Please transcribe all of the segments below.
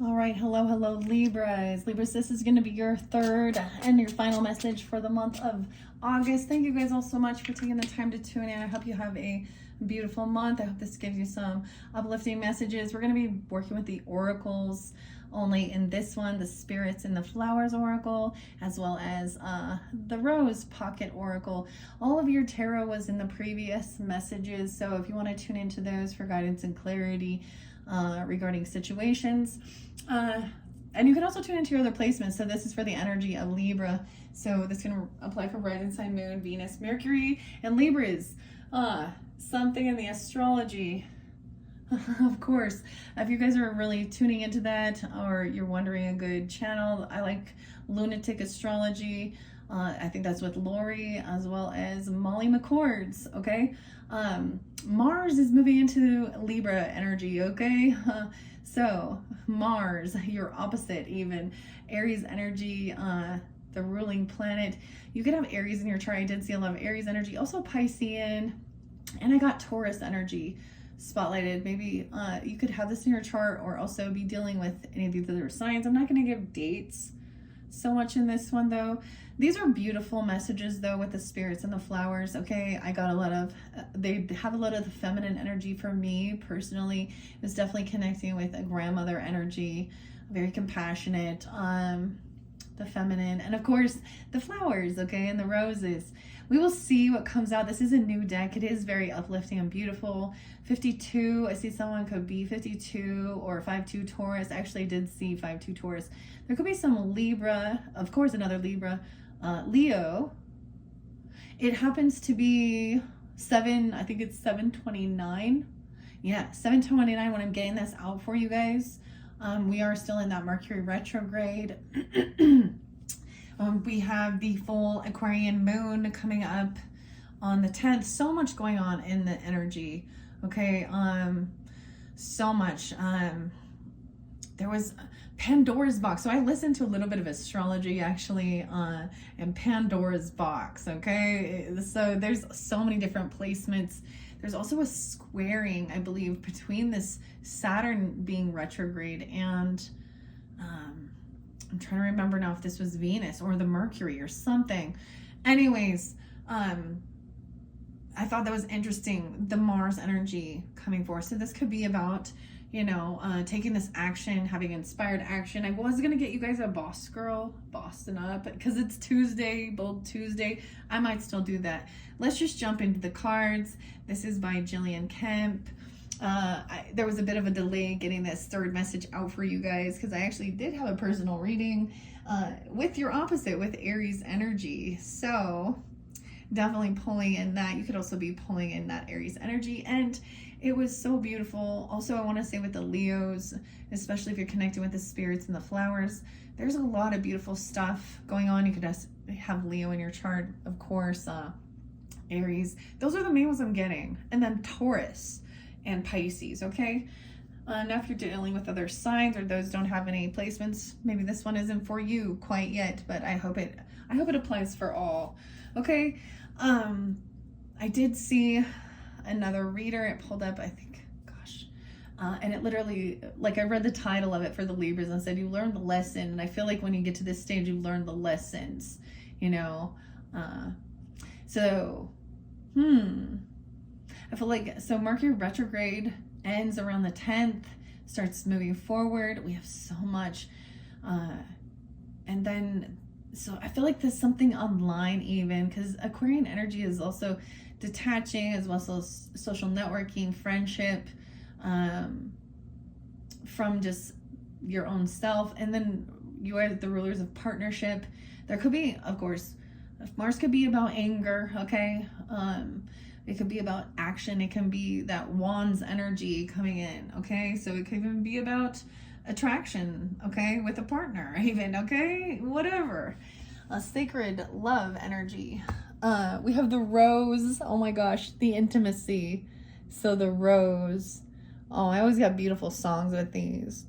All right, hello, Libras. Libras, this is going to be your third and your final message for the month of August. Thank you guys all so much for taking the time to tune in. I hope you have a beautiful month. I hope this gives you some uplifting messages. We're going to be working with the oracles only in this one, the Spirits and the Flowers Oracle, as well as the Rose Pocket Oracle. All of your tarot was in the previous messages, so if you want to tune into those for guidance and clarity regarding situations, and you can also tune into your other placements. So this is for the energy of Libra. So this can apply for rising sign, moon, Venus, Mercury, and Libras. Something in the astrology. Of course, if you guys are really tuning into that, or you're wondering a good channel, I like Lunatic Astrology. I think that's with Lori, as well as Molly McCord's, okay? Mars is moving into Libra energy, okay? So Mars, your opposite even, Aries energy, the ruling planet. You could have Aries in your chart. I did see a lot of Aries energy, also Piscean, and I got Taurus energy spotlighted. Maybe you could have this in your chart, or also be dealing with any of these other signs. I'm not going to give dates so much in this one though. These are beautiful messages though, with the spirits and the flowers. Okay, I got a lot of, they have a lot of the feminine energy for me personally. It was definitely connecting with a grandmother energy, very compassionate, the feminine, and of course the flowers, okay, and the roses. We will see what comes out. This is a new deck. It is very uplifting and beautiful. 52, I see someone could be 52 or 5-2 Taurus. I actually did see 5-2 Taurus. There could be some Libra, of course, another Libra, Leo. It happens to be 7, I think it's 729. Yeah, 729 when I'm getting this out for you guys. We are still in that Mercury retrograde. We have the full Aquarian moon coming up on the 10th. So much going on in the energy. Okay, so much. There was Pandora's box. So I listened to a little bit of astrology actually, and Pandora's box. Okay, so there's so many different placements. There's also a squaring, I believe, between this Saturn being retrograde and I'm trying to remember now if this was Venus or the Mercury or something. Anyways, I thought that was interesting, the Mars energy coming forth. So this could be about, you know, taking this action, having inspired action. I was going to get you guys a Boss Girl, Boston Up, because it's Tuesday, Bold Tuesday. I might still do that. Let's just jump into the cards. This is by Jillian Kemp. There was a bit of a delay getting this third message out for you guys, because I actually did have a personal reading with your opposite, with Aries energy. So definitely pulling in that. You could also be pulling in that Aries energy, and it was so beautiful. Also, I want to say with the Leos, especially if you're connecting with the spirits and the flowers, there's a lot of beautiful stuff going on. You could have Leo in your chart, of course, Aries. Those are the main ones I'm getting. And then Taurus and Pisces, okay? Now if you're dealing with other signs, or those don't have any placements, maybe this one isn't for you quite yet, but I hope it applies for all. Okay, I did see another reader. It pulled up, I think, gosh, and it literally, like, I read the title of it for the Libras and said, you learned the lesson. And I feel like when you get to this stage, you learn the lessons, you know? So, I feel like, so Mercury retrograde ends around the 10th, starts moving forward. We have so much, and then, so I feel like there's something online even, because Aquarian energy is also detaching, as well as social networking, friendship, from just your own self. And then you are the rulers of partnership. There could be, of course, Mars could be about anger, okay? It could be about action. It can be that Wands energy coming in, okay? So it could even be about attraction, okay, with a partner even, okay? Whatever. A sacred love energy. We have the rose. Oh my gosh, the intimacy. So the rose. Oh, I always got beautiful songs with these.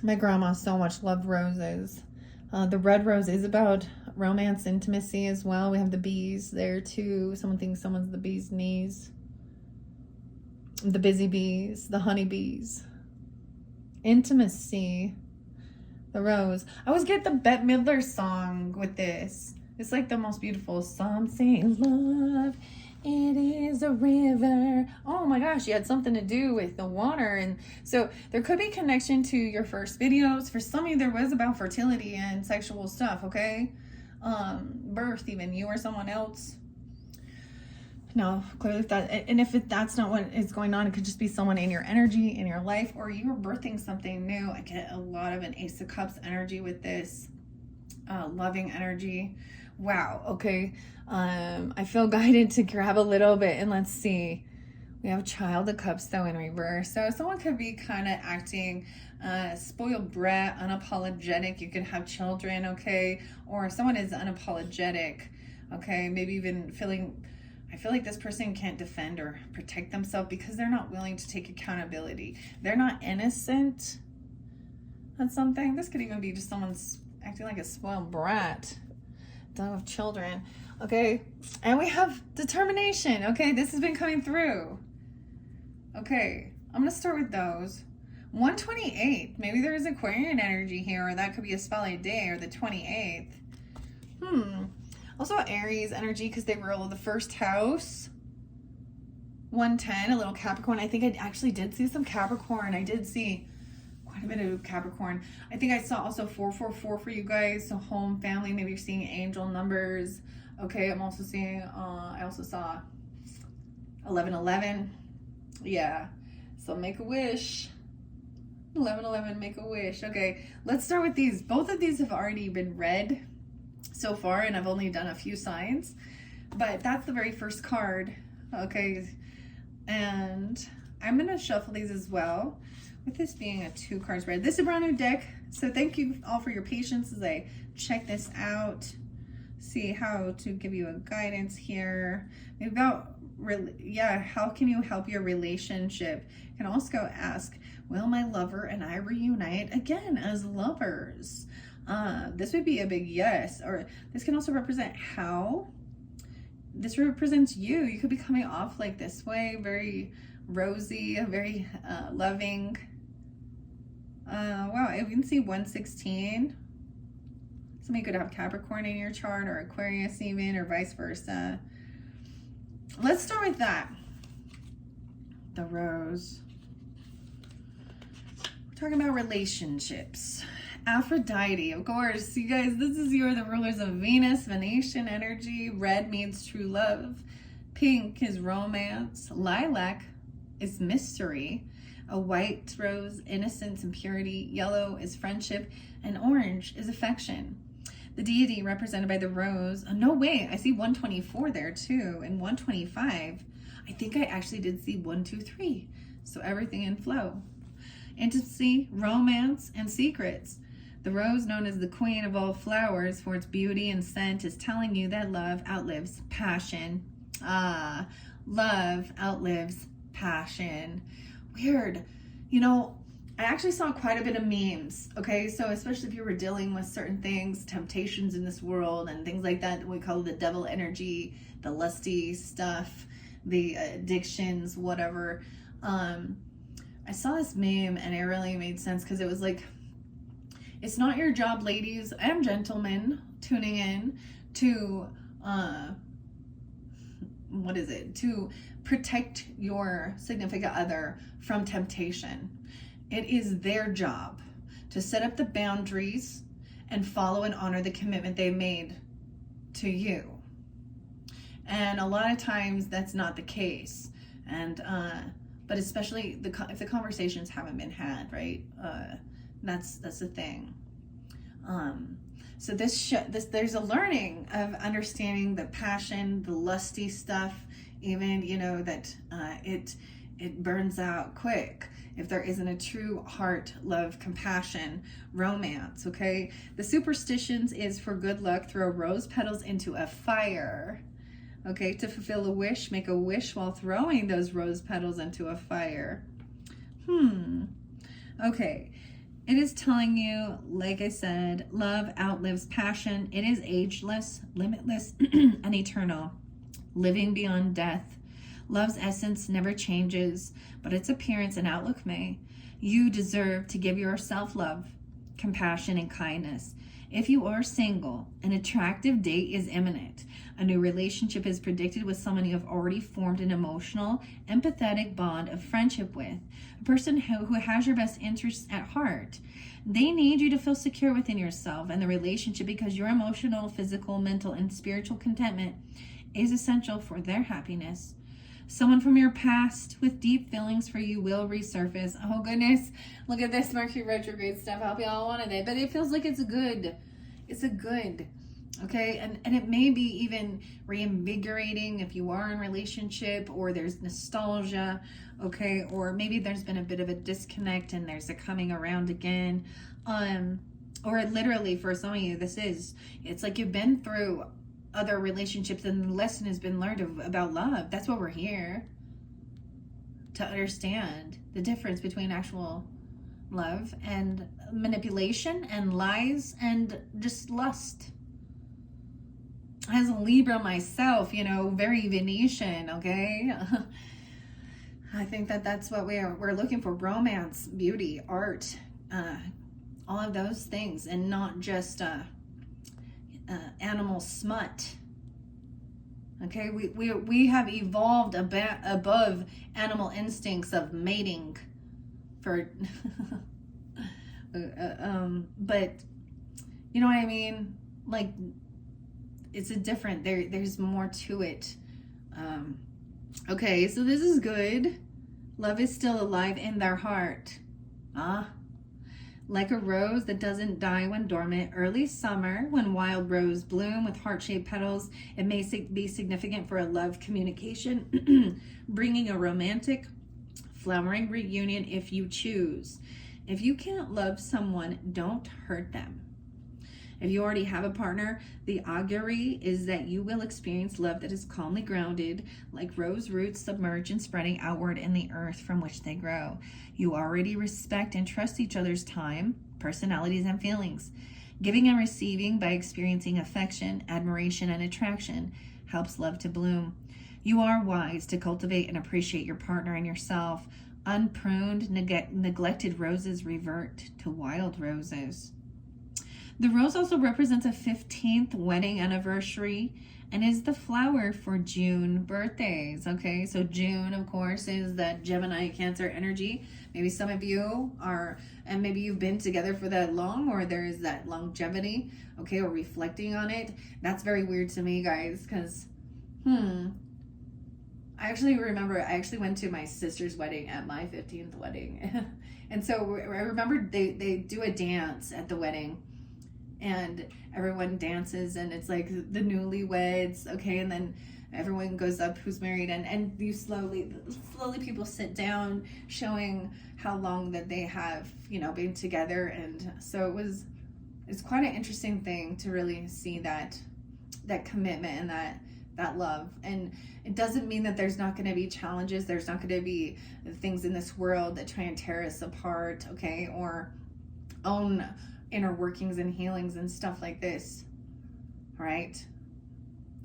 My grandma so much loved roses. The red rose is about romance, intimacy as well. We have the bees there too. Someone thinks someone's the bee's knees. The busy bees, the honey bees. Intimacy. The rose. I always get the Bette Midler song with this. It's like the most beautiful. Some say love, it is a river. Oh my gosh, you had something to do with the water. And so there could be connection to your first videos. For some of you, there was about fertility and sexual stuff, okay? Birth, even you or someone else. No, clearly that's not what is going on, it could just be someone in your energy, in your life, or you're birthing something new. I get a lot of an Ace of Cups energy with this, loving energy. Wow, okay. I feel guided to grab a little bit, and let's see. We have Child of Cups though in reverse. So someone could be kind of acting spoiled brat, unapologetic. You could have children, okay? Or someone is unapologetic, okay? Maybe even I feel like this person can't defend or protect themselves because they're not willing to take accountability. They're not innocent on something. This could even be just someone's acting like a spoiled brat. Don't have children. Okay. And we have determination. Okay. This has been coming through. Okay. I'm going to start with those. 128. Maybe there is Aquarian energy here, or that could be a spotlight day, or the 28th. Also Aries energy because they rule the first house. 110, a little Capricorn. I think I actually did see some Capricorn. I did see quite a bit of Capricorn. I think I saw also 444 for you guys. So home, family, maybe you're seeing angel numbers. Okay, I'm also seeing, I also saw 1111. Yeah, so make a wish. 1111, make a wish. Okay, let's start with these. Both of these have already been read so far, and I've only done a few signs, but that's the very first card. Okay, and I'm gonna shuffle these as well, with this being a 2 cards read. This is a brand new deck, so thank you all for your patience as I check this out, see how to give you a guidance here about how can you help your relationship. You can also ask, will my lover and I reunite again as lovers? This would be a big yes. Or this can also represent how this represents you. You could be coming off like this way, very rosy, very loving. Wow, I can see 116. Somebody could have Capricorn in your chart, or Aquarius even, or vice versa. Let's start with that. The rose. We're talking about relationships. Aphrodite, of course. You guys, this is the rulers of Venus, Venetian energy. Red means true love. Pink is romance. Lilac is mystery. A white rose, innocence and purity. Yellow is friendship. And orange is affection. The deity represented by the rose. No way, I see 124 there too. And 125. I think I actually did see 1, 2, 3. So everything in flow. Intimacy, romance, and secrets. The rose, known as the queen of all flowers for its beauty and scent, is telling you that love outlives passion. Love outlives passion. Weird. You know, I actually saw quite a bit of memes, okay? So especially if you were dealing with certain things, temptations in this world and things like that, we call it the devil energy, the lusty stuff, the addictions, whatever. I saw this meme and it really made sense because it was like, it's not your job, ladies and gentlemen tuning in, to to protect your significant other from temptation. It is their job to set up the boundaries and follow and honor the commitment they made to you. And a lot of times that's not the case. And but especially if the conversations haven't been had, right? That's the thing. So there's a learning of understanding the passion, the lusty stuff, even, you know, that it burns out quick if there isn't a true heart, love, compassion, romance. Okay, the superstitions is for good luck. Throw rose petals into a fire. Okay, to fulfill a wish, make a wish while throwing those rose petals into a fire. Okay. It is telling you, like I said, love outlives passion. It is ageless, limitless, and eternal, living beyond death. Love's essence never changes, but its appearance and outlook may. You deserve to give yourself love, compassion, and kindness. If you are single, an attractive date is imminent. A new relationship is predicted with someone you have already formed an emotional, empathetic bond of friendship with, a person who has your best interests at heart. They need you to feel secure within yourself and the relationship because your emotional, physical, mental, and spiritual contentment is essential for their happiness. Someone from your past with deep feelings for you will resurface. Oh goodness, look at this Mercury retrograde stuff. I hope y'all wanted it, but it feels like it's a good. Okay, and it may be even reinvigorating if you are in a relationship or there's nostalgia, okay, or maybe there's been a bit of a disconnect and there's a coming around again, or literally for some of you it's like you've been through other relationships and the lesson has been learned about love. That's what we're here to understand, the difference between actual love and manipulation and lies and just lust. As a Libra myself, very Venetian, okay? I think that's what we're looking for: romance, beauty, art, all of those things, and not just animal smut. Okay, we have evolved above animal instincts of mating for but you know what I mean, like it's a different, there's more to it. Okay, so this is good. Love is still alive in their heart. Like a rose that doesn't die when dormant, early summer, when wild rose bloom with heart-shaped petals, it may be significant for a love communication, bringing a romantic, flowering reunion if you choose. If you can't love someone, don't hurt them. If you already have a partner, the augury is that you will experience love that is calmly grounded, like rose roots submerged and spreading outward in the earth from which they grow. You already respect and trust each other's time, personalities, and feelings. Giving and receiving by experiencing affection, admiration, and attraction helps love to bloom. You are wise to cultivate and appreciate your partner and yourself. Unpruned, neglected roses revert to wild roses. The rose also represents a 15th wedding anniversary and is the flower for June birthdays. Okay, so June, of course, is that Gemini Cancer energy. Maybe some of you are, and maybe you've been together for that long, or there is that longevity, okay, or reflecting on it. That's very weird to me, guys, because, I actually remember, I actually went to my sister's wedding at my 15th wedding. And so I remember they do a dance at the wedding. And everyone dances and it's like the newlyweds, okay, and then everyone goes up who's married, and you slowly people sit down, showing how long that they have been together. And so it's quite an interesting thing to really see that commitment and that love. And it doesn't mean that there's not going to be challenges, there's not going to be things in this world that try and tear us apart, okay, or own inner workings and healings and stuff like this. All right,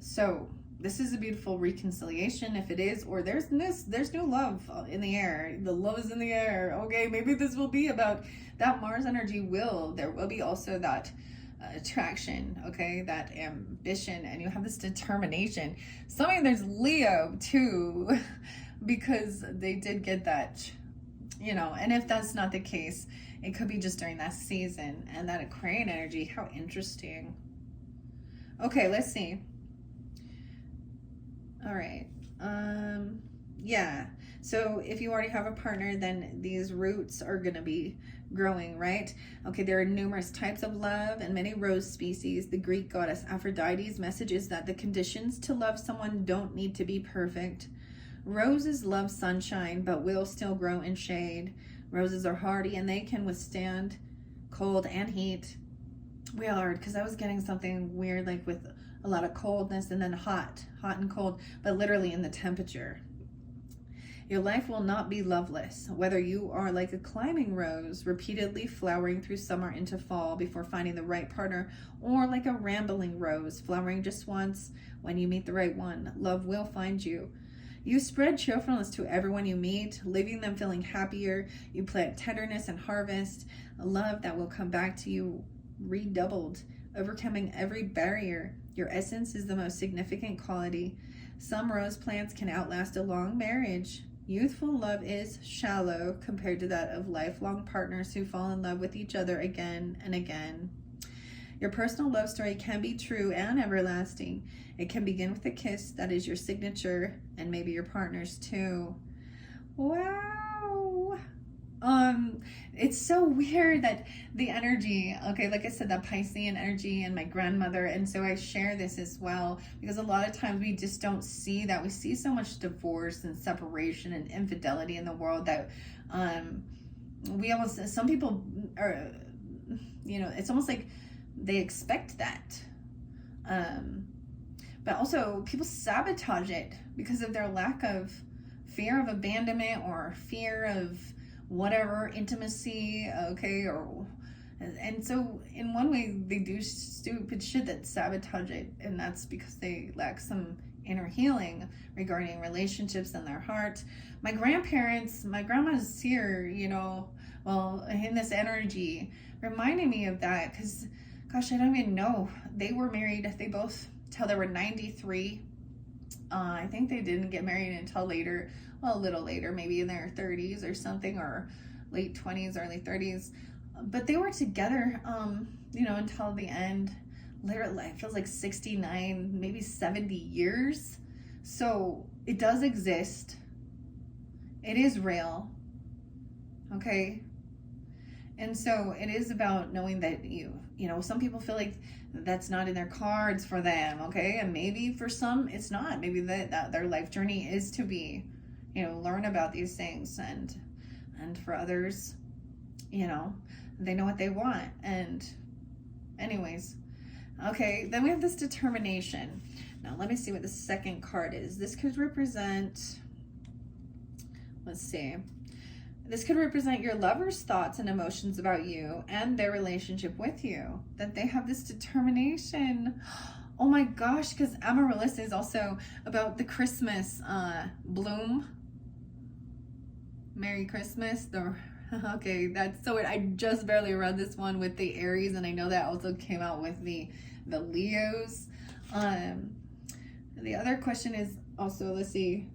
so this is a beautiful reconciliation, if it is, or there's new love in the air. The love is in the air. Okay, maybe this will be about that Mars energy. There will be also that attraction, okay, that ambition, and you have this determination. There's Leo too, because they did get that, and if that's not the case, it could be just during that season. And that Aquarian energy, how interesting. Okay, let's see. All right. Yeah. So if you already have a partner, then these roots are going to be growing, right? Okay, there are numerous types of love and many rose species. The Greek goddess Aphrodite's message is that the conditions to love someone don't need to be perfect. Roses love sunshine, but will still grow in shade. Roses are hardy and they can withstand cold and heat. Weird, because I was getting something weird, like with a lot of coldness and then hot and cold, but literally in the temperature. Your life will not be loveless, whether you are like a climbing rose, repeatedly flowering through summer into fall before finding the right partner, or like a rambling rose, flowering just once when you meet the right one. Love will find you. You spread cheerfulness to everyone you meet, leaving them feeling happier. You plant tenderness and harvest a love that will come back to you redoubled, overcoming every barrier. Your essence is the most significant quality. Some rose plants can outlast a long marriage. Youthful love is shallow compared to that of lifelong partners who fall in love with each other again and again. Your personal love story can be true and everlasting. It can begin with a kiss that is your signature, and maybe your partner's too. Wow. It's so weird that the energy, okay, like I said, that Piscean energy and my grandmother, and so I share this as well, because a lot of times we just don't see that. We see so much divorce and separation and infidelity in the world that we almost, some people are, it's almost like they expect that. But also people sabotage it because of their lack of fear of abandonment or fear of whatever intimacy, okay, and so in one way they do stupid shit that sabotage it, and that's because they lack some inner healing regarding relationships in their heart. My grandma's here, in this energy, reminding me of that, because gosh, I don't even know. They were married, they both, till they were 93. I think they didn't get married until later, well, a little later, maybe in their 30s or something, or late 20s, early 30s. But they were together, until the end. Literally, it feels like 69, maybe 70 years. So it does exist. It is real. Okay? And so it is about knowing that some people feel like that's not in their cards for them, okay? And maybe for some it's not. Maybe that their life journey is to be, learn about these things, and for others, they know what they want. And anyways, okay, then we have this determination. Now let me see what the second card is. This could represent, let's see. This could represent your lover's thoughts and emotions about you and their relationship with you, that they have this determination. Oh my gosh, because Amaryllis is also about the Christmas bloom. Merry Christmas. Okay, that's so weird. I just barely read this one with the Aries, and I know that also came out with the Leos. The other question is also, let's see.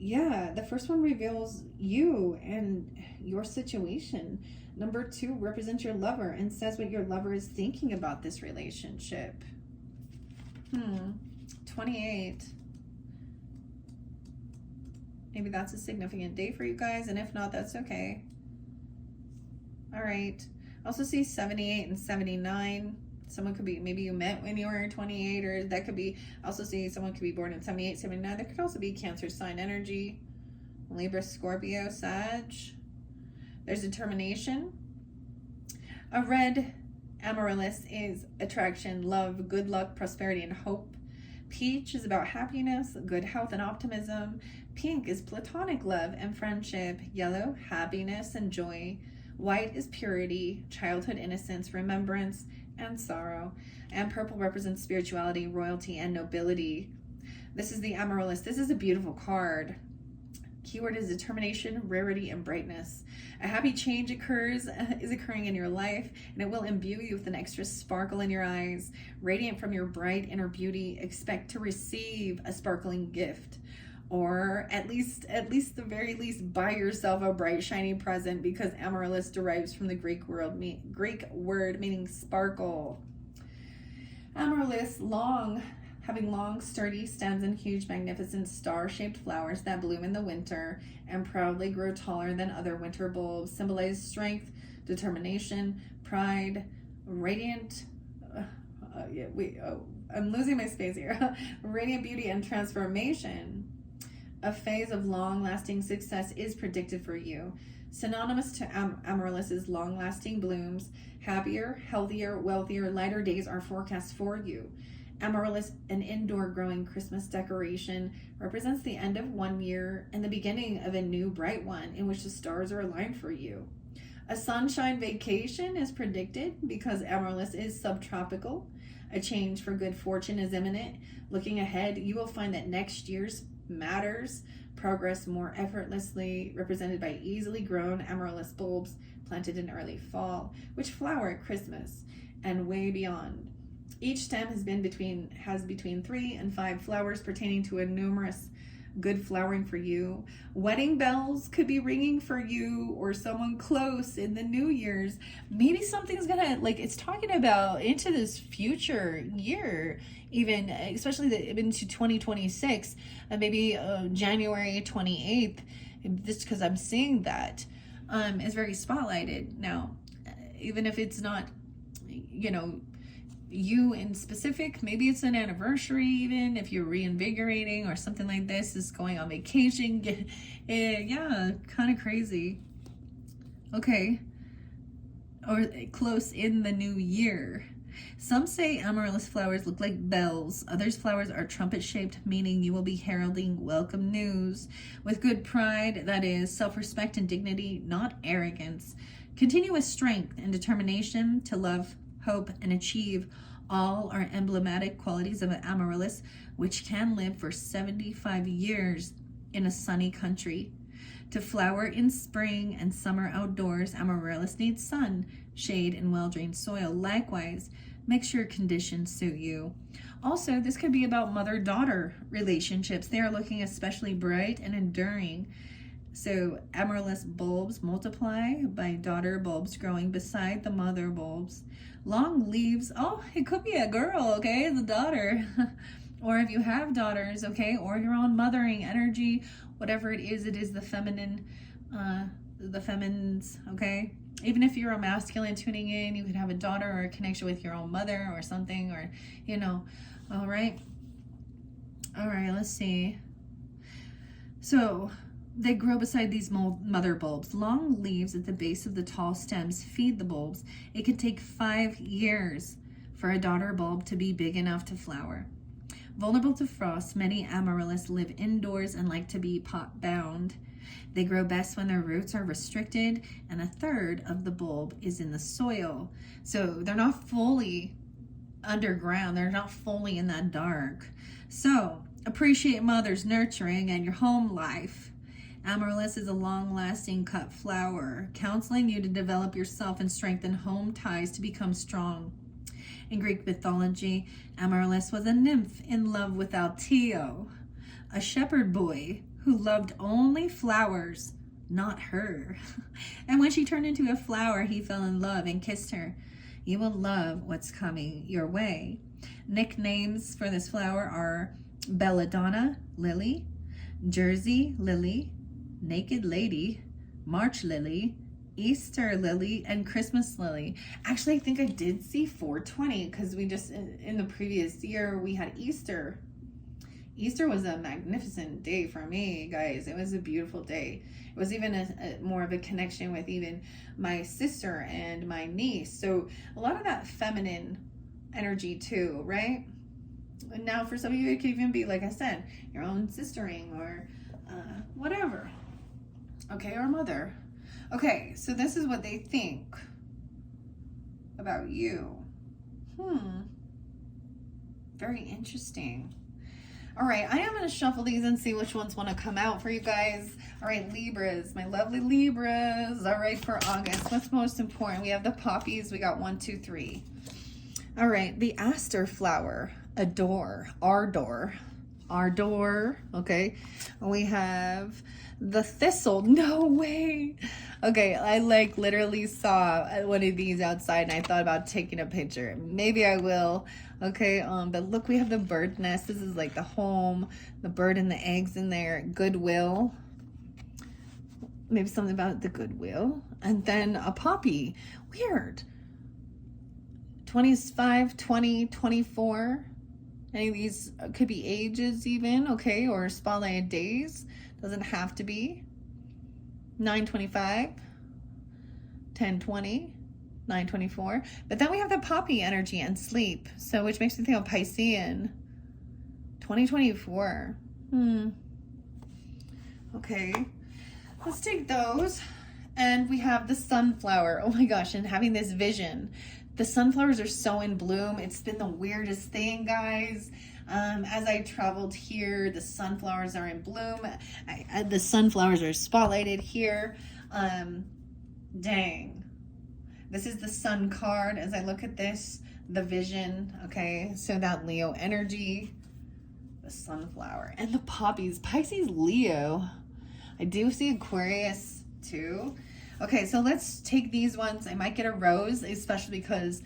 Yeah, the first one reveals you and your situation. Number 2 represents your lover and says what your lover is thinking about this relationship. 28. Maybe that's a significant day for you guys, and if not, that's okay. All right. I also see 78 and 79. Someone could be, maybe you met when you were 28, or that could be, I also see someone could be born in 78, 79. There could also be Cancer sign energy, Libra, Scorpio, Sag. There's determination. A red Amaryllis is attraction, love, good luck, prosperity, and hope. Peach is about happiness, good health, and optimism. Pink is platonic love and friendship. Yellow, happiness and joy. White is purity, childhood innocence, remembrance, and sorrow. And purple represents spirituality, royalty, and nobility. This is the Amaryllis. This is a beautiful card. Keyword is determination, rarity, and brightness. A happy change is occurring in your life, and it will imbue you with an extra sparkle in your eyes. Radiant from your bright inner beauty, expect to receive a sparkling gift. Or at the very least, buy yourself a bright, shiny present, because Amaryllis derives from the Greek word meaning sparkle. Amaryllis, having long, sturdy stems and huge, magnificent star-shaped flowers that bloom in the winter and proudly grow taller than other winter bulbs, symbolize strength, determination, pride, radiant. I'm losing my space here. Radiant beauty and transformation. A phase of long-lasting success is predicted for you. Synonymous to Amaryllis is long-lasting blooms. Happier, healthier, wealthier, lighter days are forecast for you. Amaryllis, an indoor growing Christmas decoration, represents the end of one year and the beginning of a new bright one in which the stars are aligned for you. A sunshine vacation is predicted because Amaryllis is subtropical. A change for good fortune is imminent. Looking ahead, you will find that next year's matters. Progress more effortlessly, represented by easily grown amaryllis bulbs planted in early fall, which flower at Christmas and way beyond. Each stem has between 3 and 5 flowers pertaining to a numerous good flowering for you. Wedding bells could be ringing for you or someone close in the New Year's. Maybe something's gonna, like, it's talking about into this future year, even especially into 2026, and maybe January 28th. Just because I'm seeing that is very spotlighted. Now, even if it's not, you know, you in specific, maybe it's an anniversary, even if you're reinvigorating or something like this, is going on vacation. Yeah, kind of crazy. Okay, or close in the new year. Some say amaryllis flowers look like bells. Others flowers are trumpet shaped, meaning you will be heralding welcome news with good pride, that is self-respect and dignity, not arrogance. Continue with strength and determination to love, hope, and achieve. All are emblematic qualities of an amaryllis, which can live for 75 years in a sunny country. To flower in spring and summer outdoors, amaryllis needs sun, shade, and well-drained soil. Likewise, make sure conditions suit you. Also, this could be about mother-daughter relationships. They are looking especially bright and enduring. So amaryllis bulbs multiply by daughter bulbs growing beside the mother bulbs. Long leaves, oh, it could be a girl, okay, the daughter. Or if you have daughters, okay, or your own mothering energy, whatever it is the feminine, the feminines, okay? Even if you're a masculine tuning in, you could have a daughter or a connection with your own mother or something, or, you know, all right. All right, let's see. So they grow beside these mother bulbs. Long leaves at the base of the tall stems feed the bulbs. It could take 5 years for a daughter bulb to be big enough to flower. Vulnerable to frost, many amaryllis live indoors and like to be pot-bound. They grow best when their roots are restricted, and a third of the bulb is in the soil. So they're not fully underground. They're not fully in that dark. So appreciate mother's nurturing and your home life. Amaryllis is a long-lasting cut flower, counseling you to develop yourself and strengthen home ties to become strong. In Greek mythology, Amaryllis was a nymph in love with Altio, a shepherd boy who loved only flowers, not her. And when she turned into a flower, he fell in love and kissed her. You will love what's coming your way. Nicknames for this flower are Belladonna, lily, Jersey lily, Naked Lady, March lily, Easter lily, and Christmas lily. Actually, I think I did see 420 because we just, in the previous year, we had Easter. Easter was a magnificent day for me, guys. It was a beautiful day. It was even a more of a connection with even my sister and my niece. So a lot of that feminine energy too, right? And now for some of you, it could even be, like I said, your own sistering or whatever. Okay, or mother. Okay, so this is what they think about you. Very interesting. All right, I am going to shuffle these and see which ones want to come out for you guys. All right, Libras, my lovely Libras. All right, for August, what's most important? We have the poppies. We got 1, 2, 3. All right, the aster flower, ardor, okay. We have the thistle, no way. Okay, I like literally saw one of these outside and I thought about taking a picture. Maybe I will. Okay, but look, we have the bird nest. This is like the home, the bird and the eggs in there. Goodwill. Maybe something about the goodwill. And then a poppy. Weird. 25, 20, 24. Any of these could be ages even, okay, or spotlighted days. Doesn't have to be. 925, 1020, 924. But then we have the poppy energy and sleep, so which makes me think of Piscean. 2024. Okay, let's take those And we have the sunflower. Oh my gosh, and having this vision. The sunflowers are so in bloom. It's been the weirdest thing, guys. As I traveled here, the sunflowers are in bloom. The sunflowers are spotlighted here. Dang. This is the sun card as I look at this. The vision, okay? So that Leo energy. The sunflower. And the poppies. Pisces, Leo. I do see Aquarius too. Okay, so let's take these ones. I might get a rose, especially because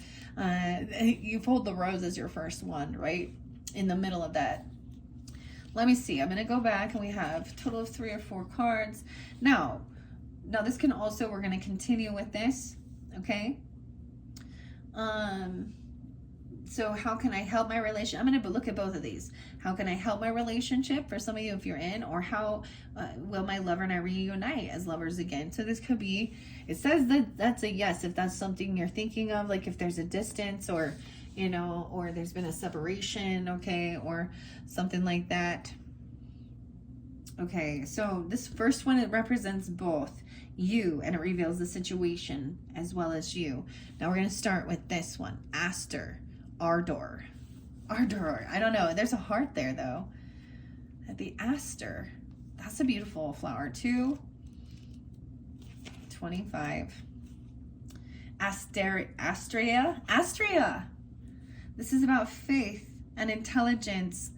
you pulled the rose as your first one, right? In the middle of that. Let me see. I'm going to go back and we have a total of 3 or 4 cards. Now this can also, we're going to continue with this, okay? So how can I help my relationship? I'm going to look at both of these. How can I help my relationship for some of you if you're in, or how will my lover and I reunite as lovers again? So this could be, it says that that's a yes if that's something you're thinking of, like if there's a distance or, you know, or there's been a separation, okay, or something like that. Okay, so this first one, it represents both you, and it reveals the situation as well as you. Now we're going to start with this one, Aster. Ardor. I don't know. There's a heart there though. The aster. That's a beautiful flower too. 25. Astrea. This is about faith and intelligence.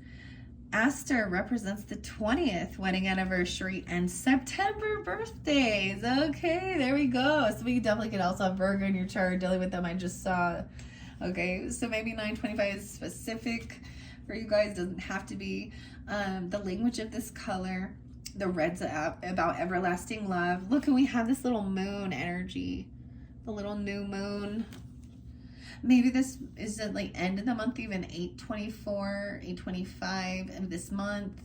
Aster represents the 20th wedding anniversary and September birthdays. Okay, there we go. So we definitely could also have Virgo in your chart dealing with them. I just saw. Okay, so maybe 925 is specific for you guys. Doesn't have to be. The language of this color. The red's about everlasting love. Look, and we have this little moon energy. The little new moon. Maybe this is the like end of the month, even 8/24, 8/25 of this month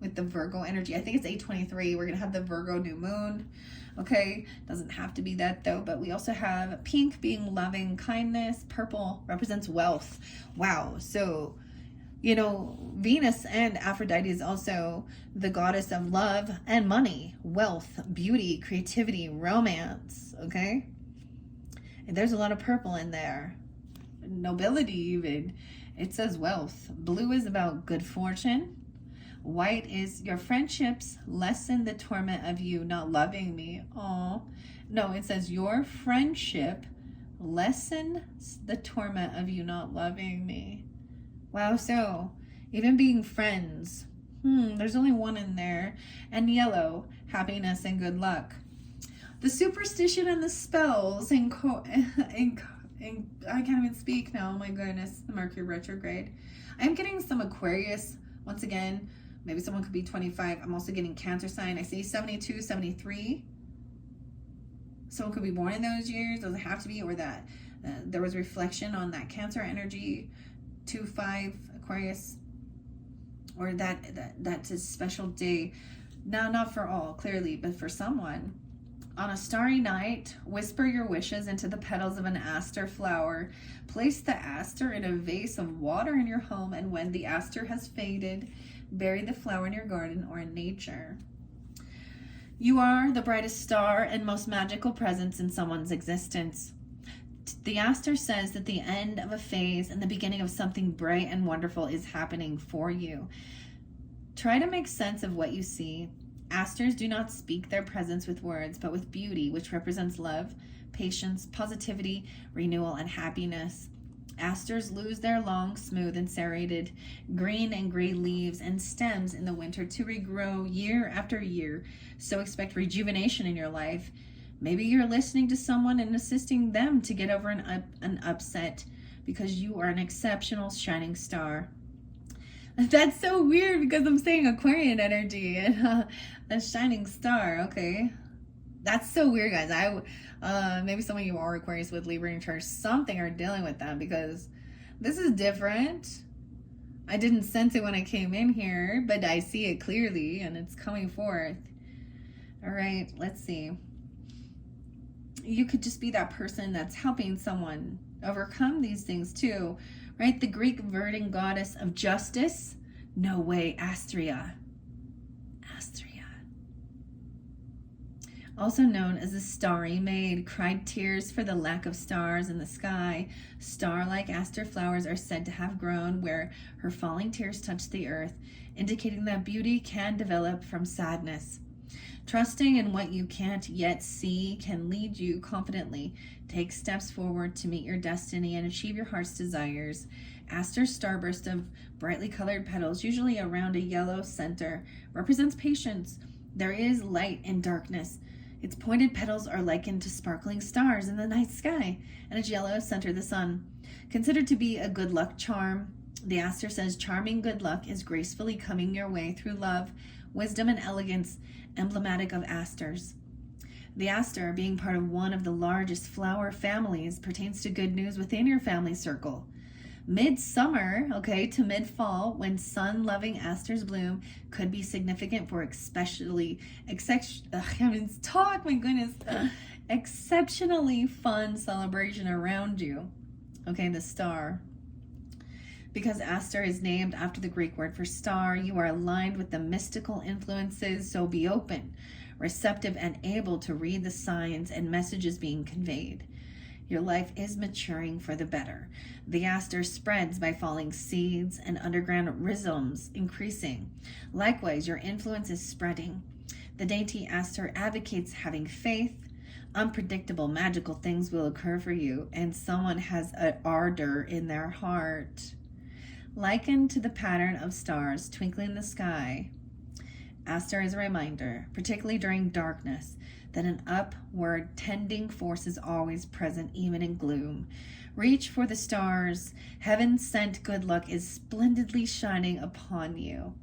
with the Virgo energy. I think it's 8/23. We're going to have the Virgo new moon. Okay, doesn't have to be that though, but we also have pink being loving kindness. Purple represents wealth. Wow. So, you know, Venus and Aphrodite is also the goddess of love and money, wealth, beauty, creativity, romance. Okay. And there's a lot of purple in there. Nobility even. It says wealth. Blue is about good fortune. White is your friendships lessen the torment of you not loving me. Oh, no, it says your friendship lessens the torment of you not loving me. Wow, so even being friends. There's only one in there. And yellow, happiness and good luck. The superstition and the spells I can't even speak now. Oh my goodness, the Mercury retrograde. I'm getting some Aquarius once again. Maybe someone could be 25. I'm also getting Cancer sign. I see 72, 73. Someone could be born in those years. Doesn't have to be, or that there was reflection on that Cancer energy. 2-5 Aquarius, or that's a special day. Now, not for all, clearly, but for someone. On a starry night, whisper your wishes into the petals of an aster flower. Place the aster in a vase of water in your home, and when the aster has faded, bury the flower in your garden or in nature. You are the brightest star and most magical presence in someone's existence. The aster says that the end of a phase and the beginning of something bright and wonderful is happening for you. Try to make sense of what you see. Asters do not speak their presence with words, but with beauty, which represents love, patience, positivity, renewal, and happiness. Asters lose their long, smooth, and serrated green and gray leaves and stems in the winter to regrow year after year. So expect rejuvenation in your life. Maybe you're listening to someone and assisting them to get over an upset because you are an exceptional shining star. That's so weird because I'm saying Aquarian energy and a shining star. Okay. That's so weird, guys. Maybe some of you are Aquarius with Libra in chart. Something are dealing with that because this is different. I didn't sense it when I came in here, but I see it clearly and it's coming forth. All right, let's see. You could just be that person that's helping someone overcome these things too, right? The Greek virgin goddess of justice. No way, Astrea. also known as the starry maid, cried tears for the lack of stars in the sky. Star-like aster flowers are said to have grown where her falling tears touched the earth, indicating that beauty can develop from sadness. Trusting in what you can't yet see can lead you confidently. Take steps forward to meet your destiny and achieve your heart's desires. Aster's starburst of brightly colored petals, usually around a yellow center, represents patience. There is light in darkness. Its pointed petals are likened to sparkling stars in the night sky, and its yellow center the sun. Considered to be a good luck charm, the aster says charming good luck is gracefully coming your way through love, wisdom, and elegance, emblematic of asters. The aster, being part of one of the largest flower families, pertains to good news within your family circle. Midsummer, to mid-fall, when sun-loving asters bloom, could be significant for exceptionally fun celebration around you. The star. Because aster is named after the Greek word for star, you are aligned with the mystical influences, so be open, receptive, and able to read the signs and messages being conveyed. Your life is maturing for the better. The aster spreads by falling seeds and underground rhizomes increasing. Likewise, your influence is spreading. The dainty aster advocates having faith. Unpredictable, magical things will occur for you, and someone has an ardor in their heart. Likened to the pattern of stars twinkling in the sky, aster is a reminder, particularly during darkness, that an upward tending force is always present, even in gloom. Reach for the stars. Heaven-sent good luck is splendidly shining upon you.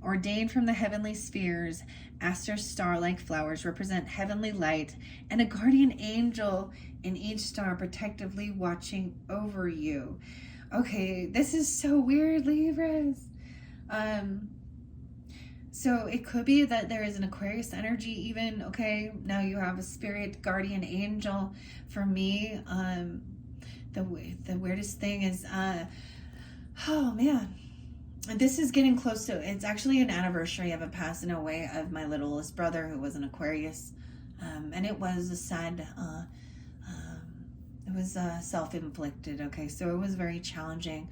Ordained from the heavenly spheres, aster star-like flowers represent heavenly light and a guardian angel in each star protectively watching over you. This is so weird, Libras. So it could be that there is an Aquarius energy even, now you have a spirit guardian angel. For me, the weirdest thing is, this is getting close to, it's actually an anniversary of a passing away of my littlest brother who was an Aquarius. And it was a sad, it was self-inflicted, so it was very challenging.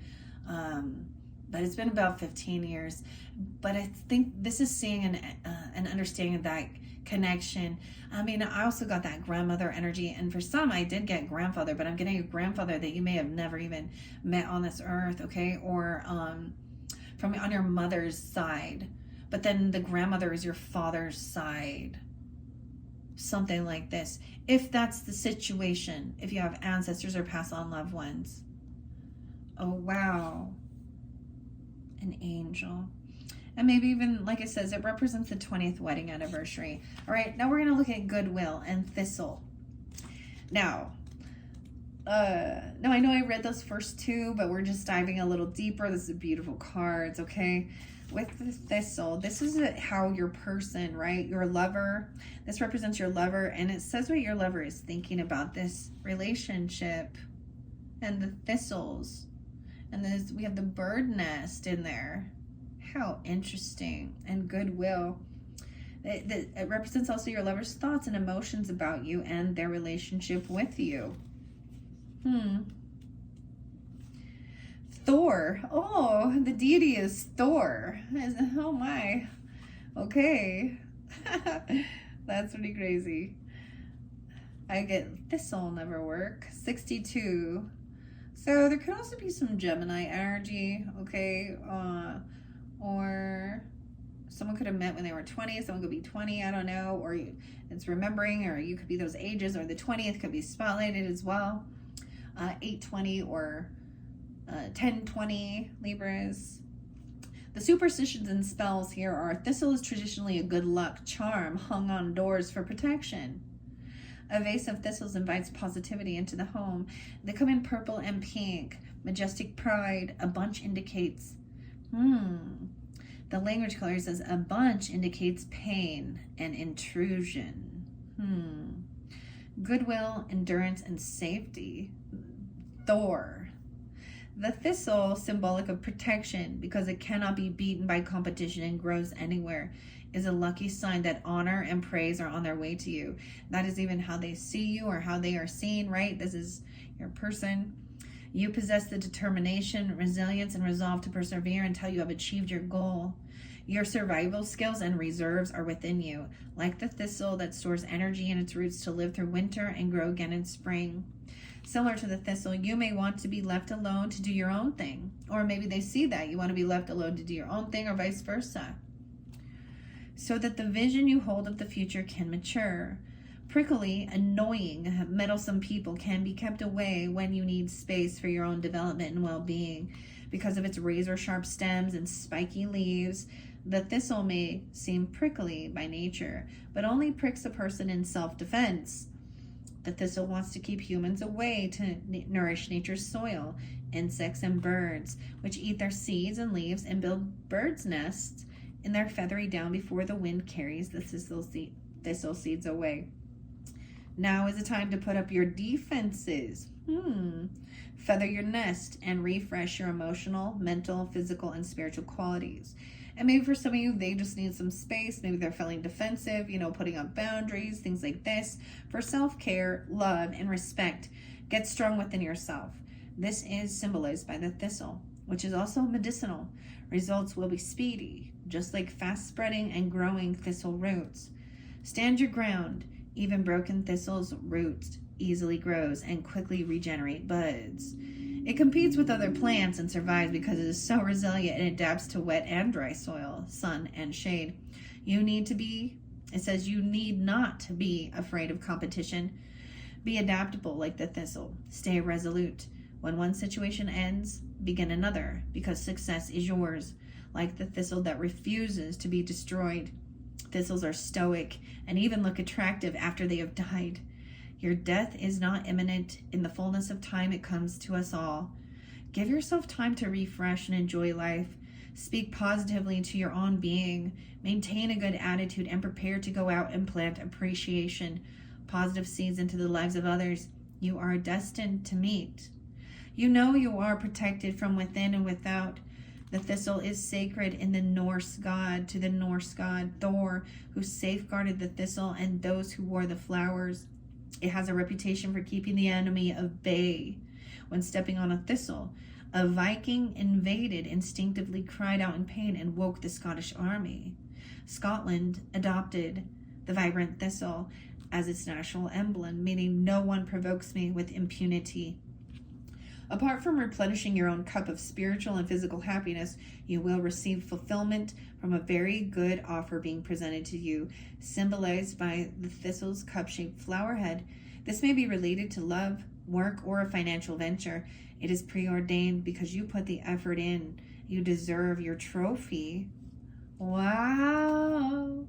But it's been about 15 years. But I think this is seeing an understanding of that connection. I also got that grandmother energy, and for some I did get grandfather, but I'm getting a grandfather that you may have never even met on this earth, or from on your mother's side, but then the grandmother is your father's side. Something like this. If that's the situation, if you have ancestors or past on loved ones. Oh, wow. An angel. And maybe even, like it says, it represents the 20th wedding anniversary. All right, now we're going to look at goodwill and thistle. Now I know I read those first two, but we're just diving a little deeper. This is beautiful cards, With the thistle, this is how your person, your lover, this represents your lover, and it says what your lover is thinking about this relationship. And the thistles. And we have the bird nest in there. How interesting. And goodwill. It represents also your lover's thoughts and emotions about you and their relationship with you. Thor. Oh, the deity is Thor. Oh my. Okay. That's pretty crazy. I get thistle never work. 62. So there could also be some Gemini energy, or someone could have met when they were 20, someone could be 20, I don't know, or it's remembering, or you could be those ages, or the 20th could be spotlighted as well. 820 or 1020 Libras. The superstitions and spells here are: thistle is traditionally a good luck charm hung on doors for protection. A vase of thistles invites positivity into the home. They come in purple and pink. Majestic pride. A bunch indicates... The language color says a bunch indicates pain and intrusion. Goodwill, endurance, and safety. Thor. The thistle, symbolic of protection because it cannot be beaten by competition and grows anywhere, is a lucky sign that honor and praise are on their way to you. That is even how they see you or how they are seen, right? This is your person. You possess the determination, resilience, and resolve to persevere until you have achieved your goal. Your survival skills and reserves are within you, like the thistle that stores energy in its roots to live through winter and grow again in spring. Similar to the thistle, you may want to be left alone to do your own thing. Or maybe they see that you want to be left alone to do your own thing, or vice versa. So that the vision you hold of the future can mature. Prickly, annoying, meddlesome people can be kept away when you need space for your own development and well-being. Because of its razor-sharp stems and spiky leaves, the thistle may seem prickly by nature, but only pricks a person in self-defense. The thistle wants to keep humans away to nourish nature's soil, insects and birds, which eat their seeds and leaves and build birds' nests in their feathery down before the wind carries the thistle seeds away. Now is the time to put up your defenses. Feather your nest and refresh your emotional, mental, physical, and spiritual qualities. And maybe for some of you, they just need some space. Maybe they're feeling defensive, putting up boundaries, things like this. For self-care, love, and respect, get strong within yourself. This is symbolized by the thistle, which is also medicinal. Results will be speedy, just like fast-spreading and growing thistle roots. Stand your ground. Even broken thistle's roots easily grows and quickly regenerate buds. It competes with other plants and survives because it is so resilient and adapts to wet and dry soil, sun, and shade. It says you need not be afraid of competition. Be adaptable like the thistle. Stay resolute. When one situation ends, begin another, because success is yours. Like the thistle that refuses to be destroyed. Thistles are stoic and even look attractive after they have died. Your death is not imminent. In the fullness of time, it comes to us all. Give yourself time to refresh and enjoy life. Speak positively to your own being. Maintain a good attitude and prepare to go out and plant appreciation, positive seeds into the lives of others you are destined to meet. You know you are protected from within and without. The thistle is sacred in the Norse god to the Norse god Thor, who safeguarded the thistle and those who wore the flowers. It has a reputation for keeping the enemy at bay. When stepping on a thistle, a Viking invaded, instinctively cried out in pain, and woke the Scottish army. Scotland adopted the vibrant thistle as its national emblem, meaning no one provokes me with impunity. Apart from replenishing your own cup of spiritual and physical happiness, you will receive fulfillment from a very good offer being presented to you, symbolized by the thistle's cup-shaped flower head. This may be related to love, work, or a financial venture. It is preordained because you put the effort in. You deserve your trophy. Wow.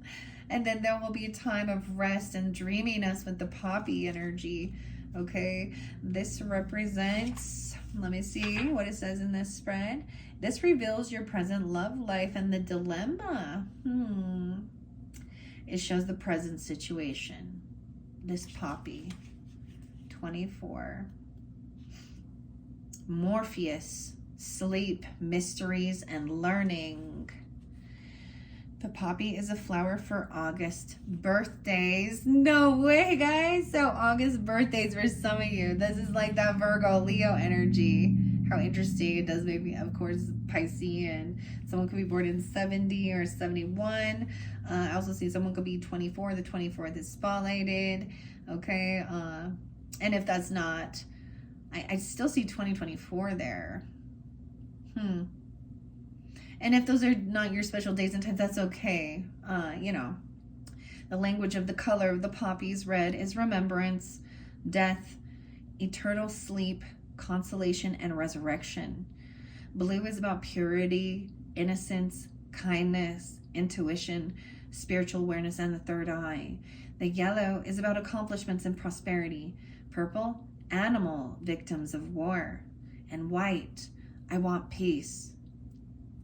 And then there will be a time of rest and dreaminess with the poppy energy. Okay, this represents, let me see what it says in this spread. This reveals your present love life and the dilemma. It shows the present situation. This poppy, 24. Morpheus, sleep, mysteries, and learning. The poppy is a flower for August birthdays. No way, guys. So August birthdays for some of you. This is like that Virgo Leo energy. How interesting. It does make me, of course, Piscean. Someone could be born in 70 or 71. I also see someone could be 24. The 24th is spotlighted. Okay. And if that's not, I still see 2024 there. And if those are not your special days and times, that's okay. The language of the color of the poppies red is remembrance, death, eternal sleep, consolation, and resurrection. Blue is about purity, innocence, kindness, intuition, spiritual awareness, and the third eye. The yellow is about accomplishments and prosperity. Purple, animal, victims of war. And white, I want peace.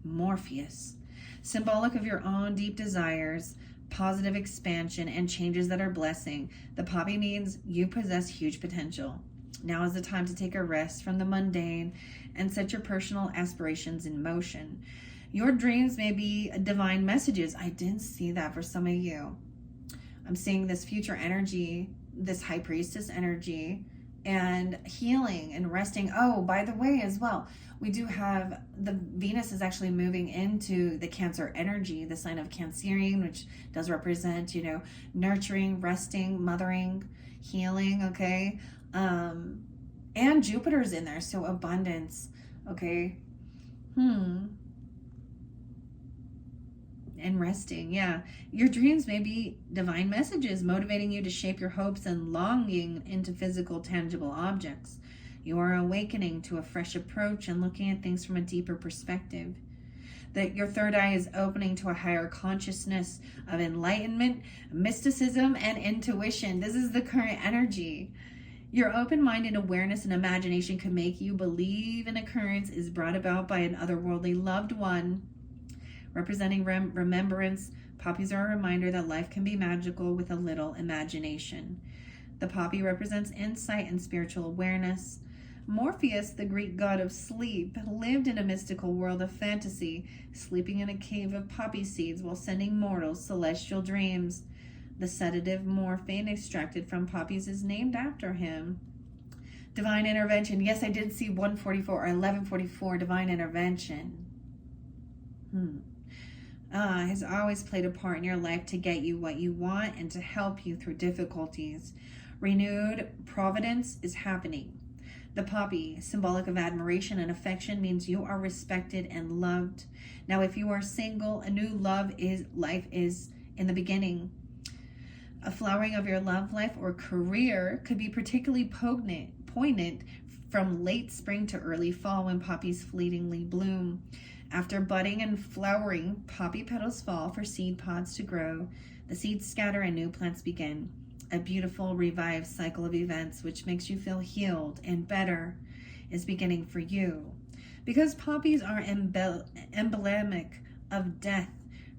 Morpheus, symbolic of your own deep desires, positive expansion, and changes that are blessing. The poppy means you possess huge potential. Now is the time to take a rest from the mundane and set your personal aspirations in motion. Your dreams may be divine messages. I didn't see that for some of you. I'm seeing this future energy, this high priestess energy, and healing and resting. Oh, by the way, as well, we do have the Venus is actually moving into the Cancer energy, the sign of Cancerian, which does represent, nurturing, resting, mothering, healing, okay? And Jupiter's in there, so abundance, okay? And resting, yeah. Your dreams may be divine messages motivating you to shape your hopes and longing into physical, tangible objects. You are awakening to a fresh approach and looking at things from a deeper perspective. That your third eye is opening to a higher consciousness of enlightenment, mysticism, and intuition. This is the current energy. Your open-minded awareness and imagination could make you believe an occurrence is brought about by an otherworldly loved one. Representing remembrance, poppies are a reminder that life can be magical with a little imagination. The poppy represents insight and spiritual awareness. Morpheus, the Greek god of sleep, lived in a mystical world of fantasy, sleeping in a cave of poppy seeds while sending mortals celestial dreams. The sedative morphine extracted from poppies is named after him. Divine intervention. Yes, I did see 144 or 1144, divine intervention. Has always played a part in your life to get you what you want and to help you through difficulties. Renewed providence is happening. The poppy, symbolic of admiration and affection, means you are respected and loved. Now, if you are single, a new life is in the beginning. A flowering of your love life or career could be particularly poignant from late spring to early fall when poppies fleetingly bloom. After budding and flowering, poppy petals fall for seed pods to grow. The seeds scatter and new plants begin. A beautiful, revived cycle of events which makes you feel healed and better is beginning for you. Because poppies are emblematic of death,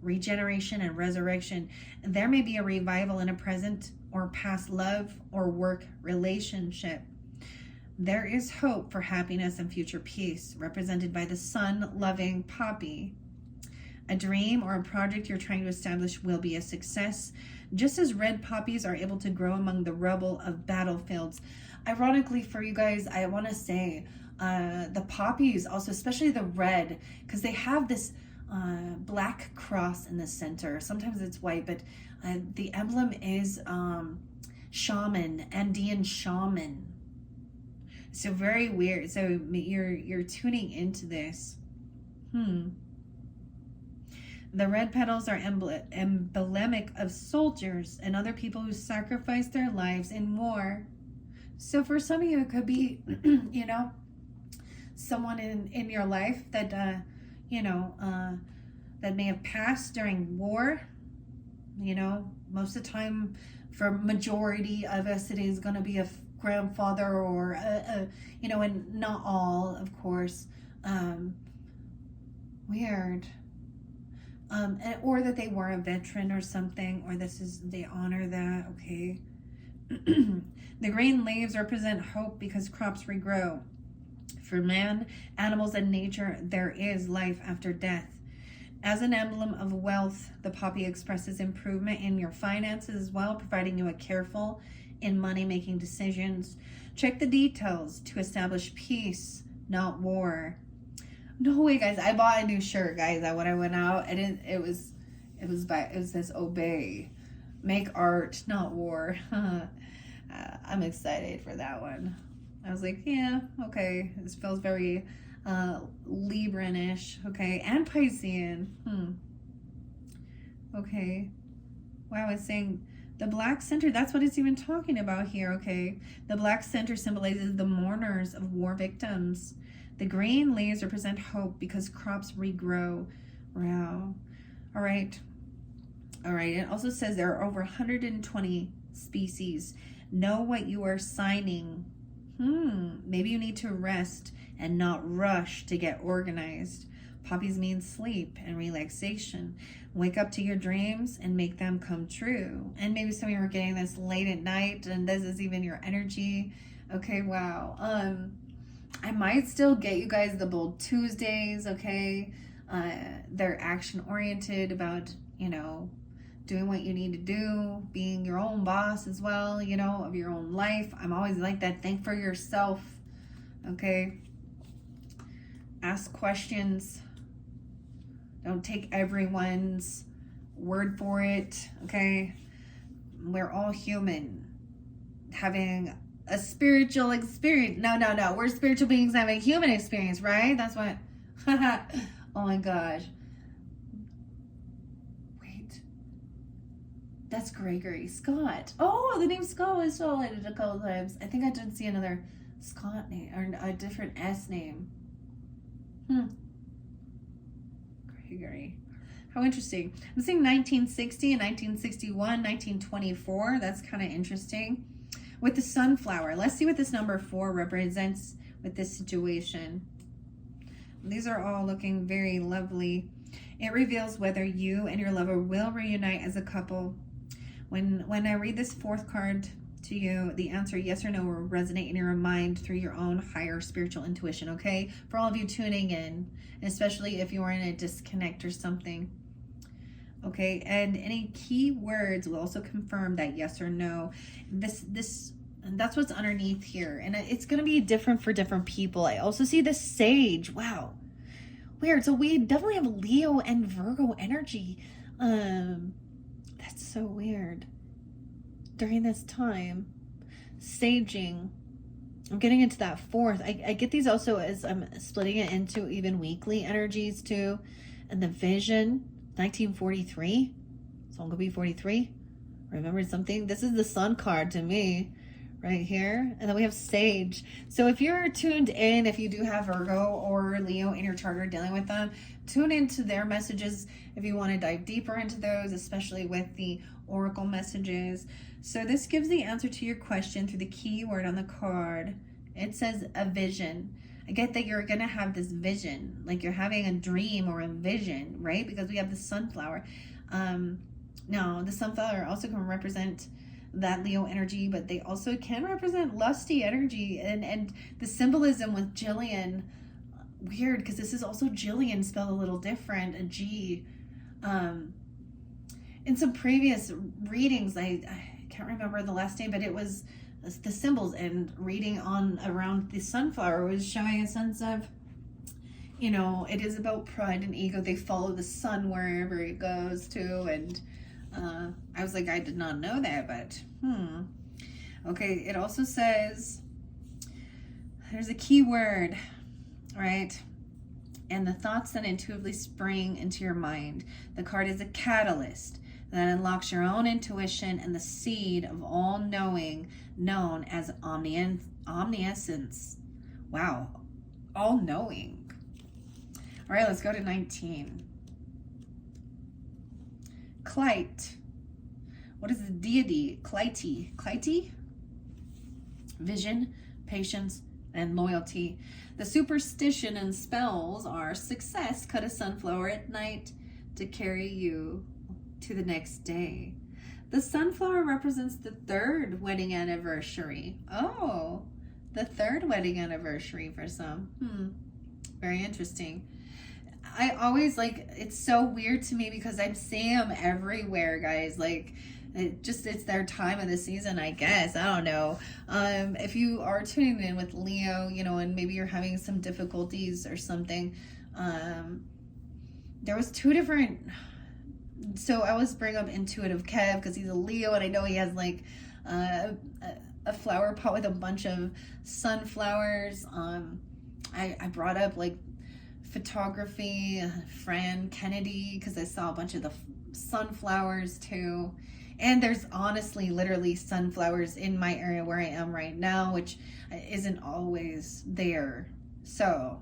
regeneration, and resurrection, there may be a revival in a present or past love or work relationship. There is hope for happiness and future peace, represented by the sun-loving poppy. A dream or a project you're trying to establish will be a success, just as red poppies are able to grow among the rubble of battlefields. Ironically for you guys, I want to say the poppies also, especially the red, because they have this black cross in the center. Sometimes it's white, but the emblem is shaman, Andean shaman. So very weird. So you're tuning into this. The red petals are emblematic of soldiers and other people who sacrificed their lives in war. So for some of you, it could be, someone in your life that, that may have passed during war. Most of the time, for majority of us, it is going to be a grandfather or, and not all, of course. Weird. Or that they were a veteran or something, or they honor that, okay. The green leaves represent hope because crops regrow. For man, animals, and nature, there is life after death. As an emblem of wealth, the poppy expresses improvement in your finances as well, providing you a careful in money-making decisions. Check the details to establish peace, not war. No way, guys. I bought a new shirt, guys. When I went out, it says obey, make art, not war. I'm excited for that one. I was like, yeah, okay. This feels very Libran-ish, okay, and Piscean. Okay. Wow, it's saying the black center, that's what it's even talking about here, okay? The black center symbolizes the mourners of war victims. The green leaves represent hope because crops regrow. Wow. All right. It also says there are over 120 species. Know what you are signing. Maybe you need to rest and not rush to get organized. Poppies mean sleep and relaxation. Wake up to your dreams and make them come true. And maybe some of you are getting this late at night, and this is even your energy. Okay, wow. I might still get you guys the Bold Tuesdays, okay? They're action oriented about, doing what you need to do, being your own boss as well, of your own life. I'm always like that. Think for yourself, okay? Ask questions. Don't take everyone's word for it, okay? We're all human. Having a spiritual experience. No. We're spiritual beings having a human experience, right? That's what. Oh my gosh. Wait. That's Gregory Scott. Oh, the name Scott was highlighted a couple times. I think I did see another Scott name or a different S name. Gregory. How interesting. I'm seeing 1960 and 1961, 1924. That's kind of interesting. With the sunflower, let's see what this number 4 represents with this situation. These are all looking very lovely. It reveals whether you and your lover will reunite as a couple. When I read this 4th card to you, the answer yes or no will resonate in your mind through your own higher spiritual intuition, okay? For all of you tuning in, especially if you are in a disconnect or something. Okay, and any key words will also confirm that yes or no. That's what's underneath here, and it's going to be different for different people. I also see the sage. Wow, weird. So we definitely have Leo and Virgo energy. That's so weird. During this time, saging. I'm getting into that 4th. I get these also as I'm splitting it into even weekly energies too, and the vision. 1943, so I'm gonna be 43. Remember something? This is the sun card to me right here, and then we have sage. So if you're tuned in, if you do have Virgo or Leo in your chart or dealing with them, tune into their messages if you want to dive deeper into those, especially with the oracle messages. So this gives the answer to your question through the key word on the card. It says a vision. I get that you're going to have this vision, like you're having a dream or a vision, right? Because we have the sunflower. Now, the sunflower also can represent that Leo energy, but they also can represent lusty energy. And the symbolism with Jillian, weird, because this is also Jillian spelled a little different, a G. In some previous readings, I can't remember the last name, but it was the symbols and reading on around the sunflower was showing a sense of, it is about pride and ego. They follow the sun wherever it goes to. And I was like, I did not know that, but okay. It also says there's a key word, right? And the thoughts that intuitively spring into your mind. The card is a catalyst that unlocks your own intuition and the seed of all knowing, known as omniscience. Wow, all knowing. All right, let's go to 19. Clyte. What is the deity? Clyte? Vision, patience, and loyalty. The superstition and spells are success. Cut a sunflower at night to carry you to the next day. The sunflower represents the 3rd wedding anniversary. Oh, the 3rd wedding anniversary for some. Very interesting. I always it's so weird to me because I'm seeing them everywhere, guys. It's their time of the season, I guess. I don't know. If you are tuning in with Leo, and maybe you're having some difficulties or something, there was 2 different. So I always bring up Intuitive Kev because he's a Leo, and I know he has a flower pot with a bunch of sunflowers. I brought up photography, Fran Kennedy, because I saw a bunch of the sunflowers too. And there's honestly literally sunflowers in my area where I am right now, which isn't always there. So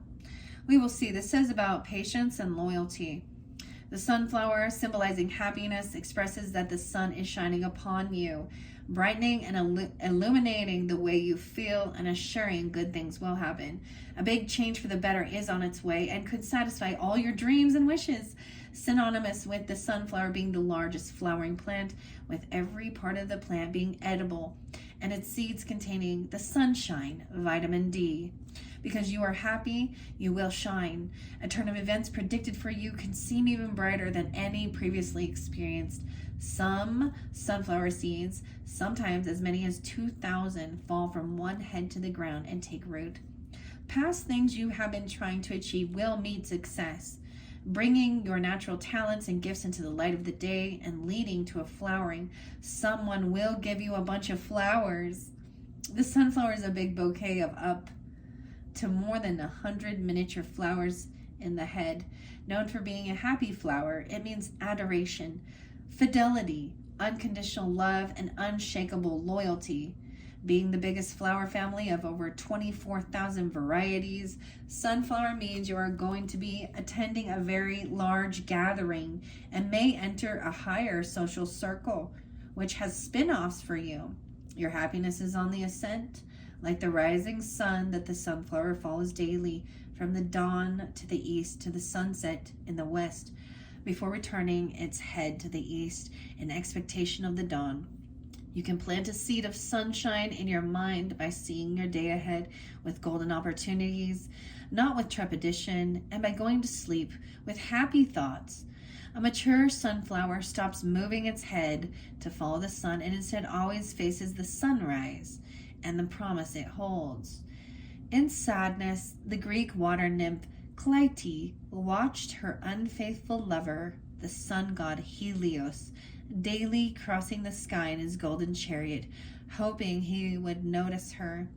we will see. This says about patience and loyalty. The sunflower, symbolizing happiness, expresses that the sun is shining upon you, brightening and illuminating the way you feel and assuring good things will happen. A big change for the better is on its way and could satisfy all your dreams and wishes. Synonymous with the sunflower being the largest flowering plant, with every part of the plant being edible and it's seeds containing the sunshine, vitamin D. Because you are happy, you will shine. A turn of events predicted for you can seem even brighter than any previously experienced. Some sunflower seeds, sometimes as many as 2,000, fall from one head to the ground and take root. Past things you have been trying to achieve will meet success, bringing your natural talents and gifts into the light of the day and leading to a flowering. Someone will give you a bunch of flowers. The sunflower is a big bouquet of up to more than 100 miniature flowers in the head. Known for being a happy flower, it means adoration, fidelity, unconditional love, and unshakable loyalty. Being the biggest flower family of over 24,000 varieties, sunflower means you are going to be attending a very large gathering and may enter a higher social circle, which has spin-offs for you. Your happiness is on the ascent, like the rising sun that the sunflower follows daily from the dawn to the east to the sunset in the west, before returning its head to the east in expectation of the dawn. You can plant a seed of sunshine in your mind by seeing your day ahead with golden opportunities, not with trepidation, and by going to sleep with happy thoughts. A mature sunflower stops moving its head to follow the sun and instead always faces the sunrise and the promise it holds. In sadness, the Greek water nymph Clytie watched her unfaithful lover, the sun god Helios, daily crossing the sky in his golden chariot, hoping he would notice her.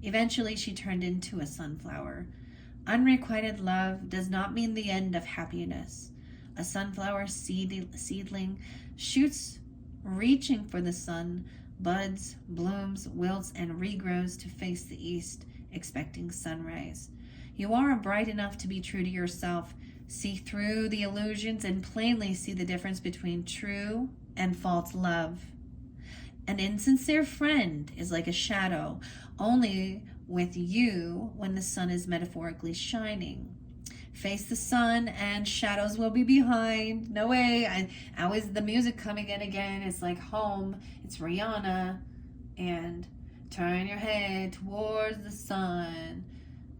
Eventually, she turned into a sunflower. Unrequited love does not mean the end of happiness. A sunflower seedling shoots, reaching for the sun, buds, blooms, wilts, and regrows to face the east, expecting sunrise. You are bright enough to be true to yourself. See through the illusions and plainly see the difference between true and false love. An insincere friend is like a shadow, only with you when the sun is metaphorically shining. Face the sun and shadows will be behind. No way. I was the music coming in again. It's like home. It's Rihanna. And turn your head towards the sun.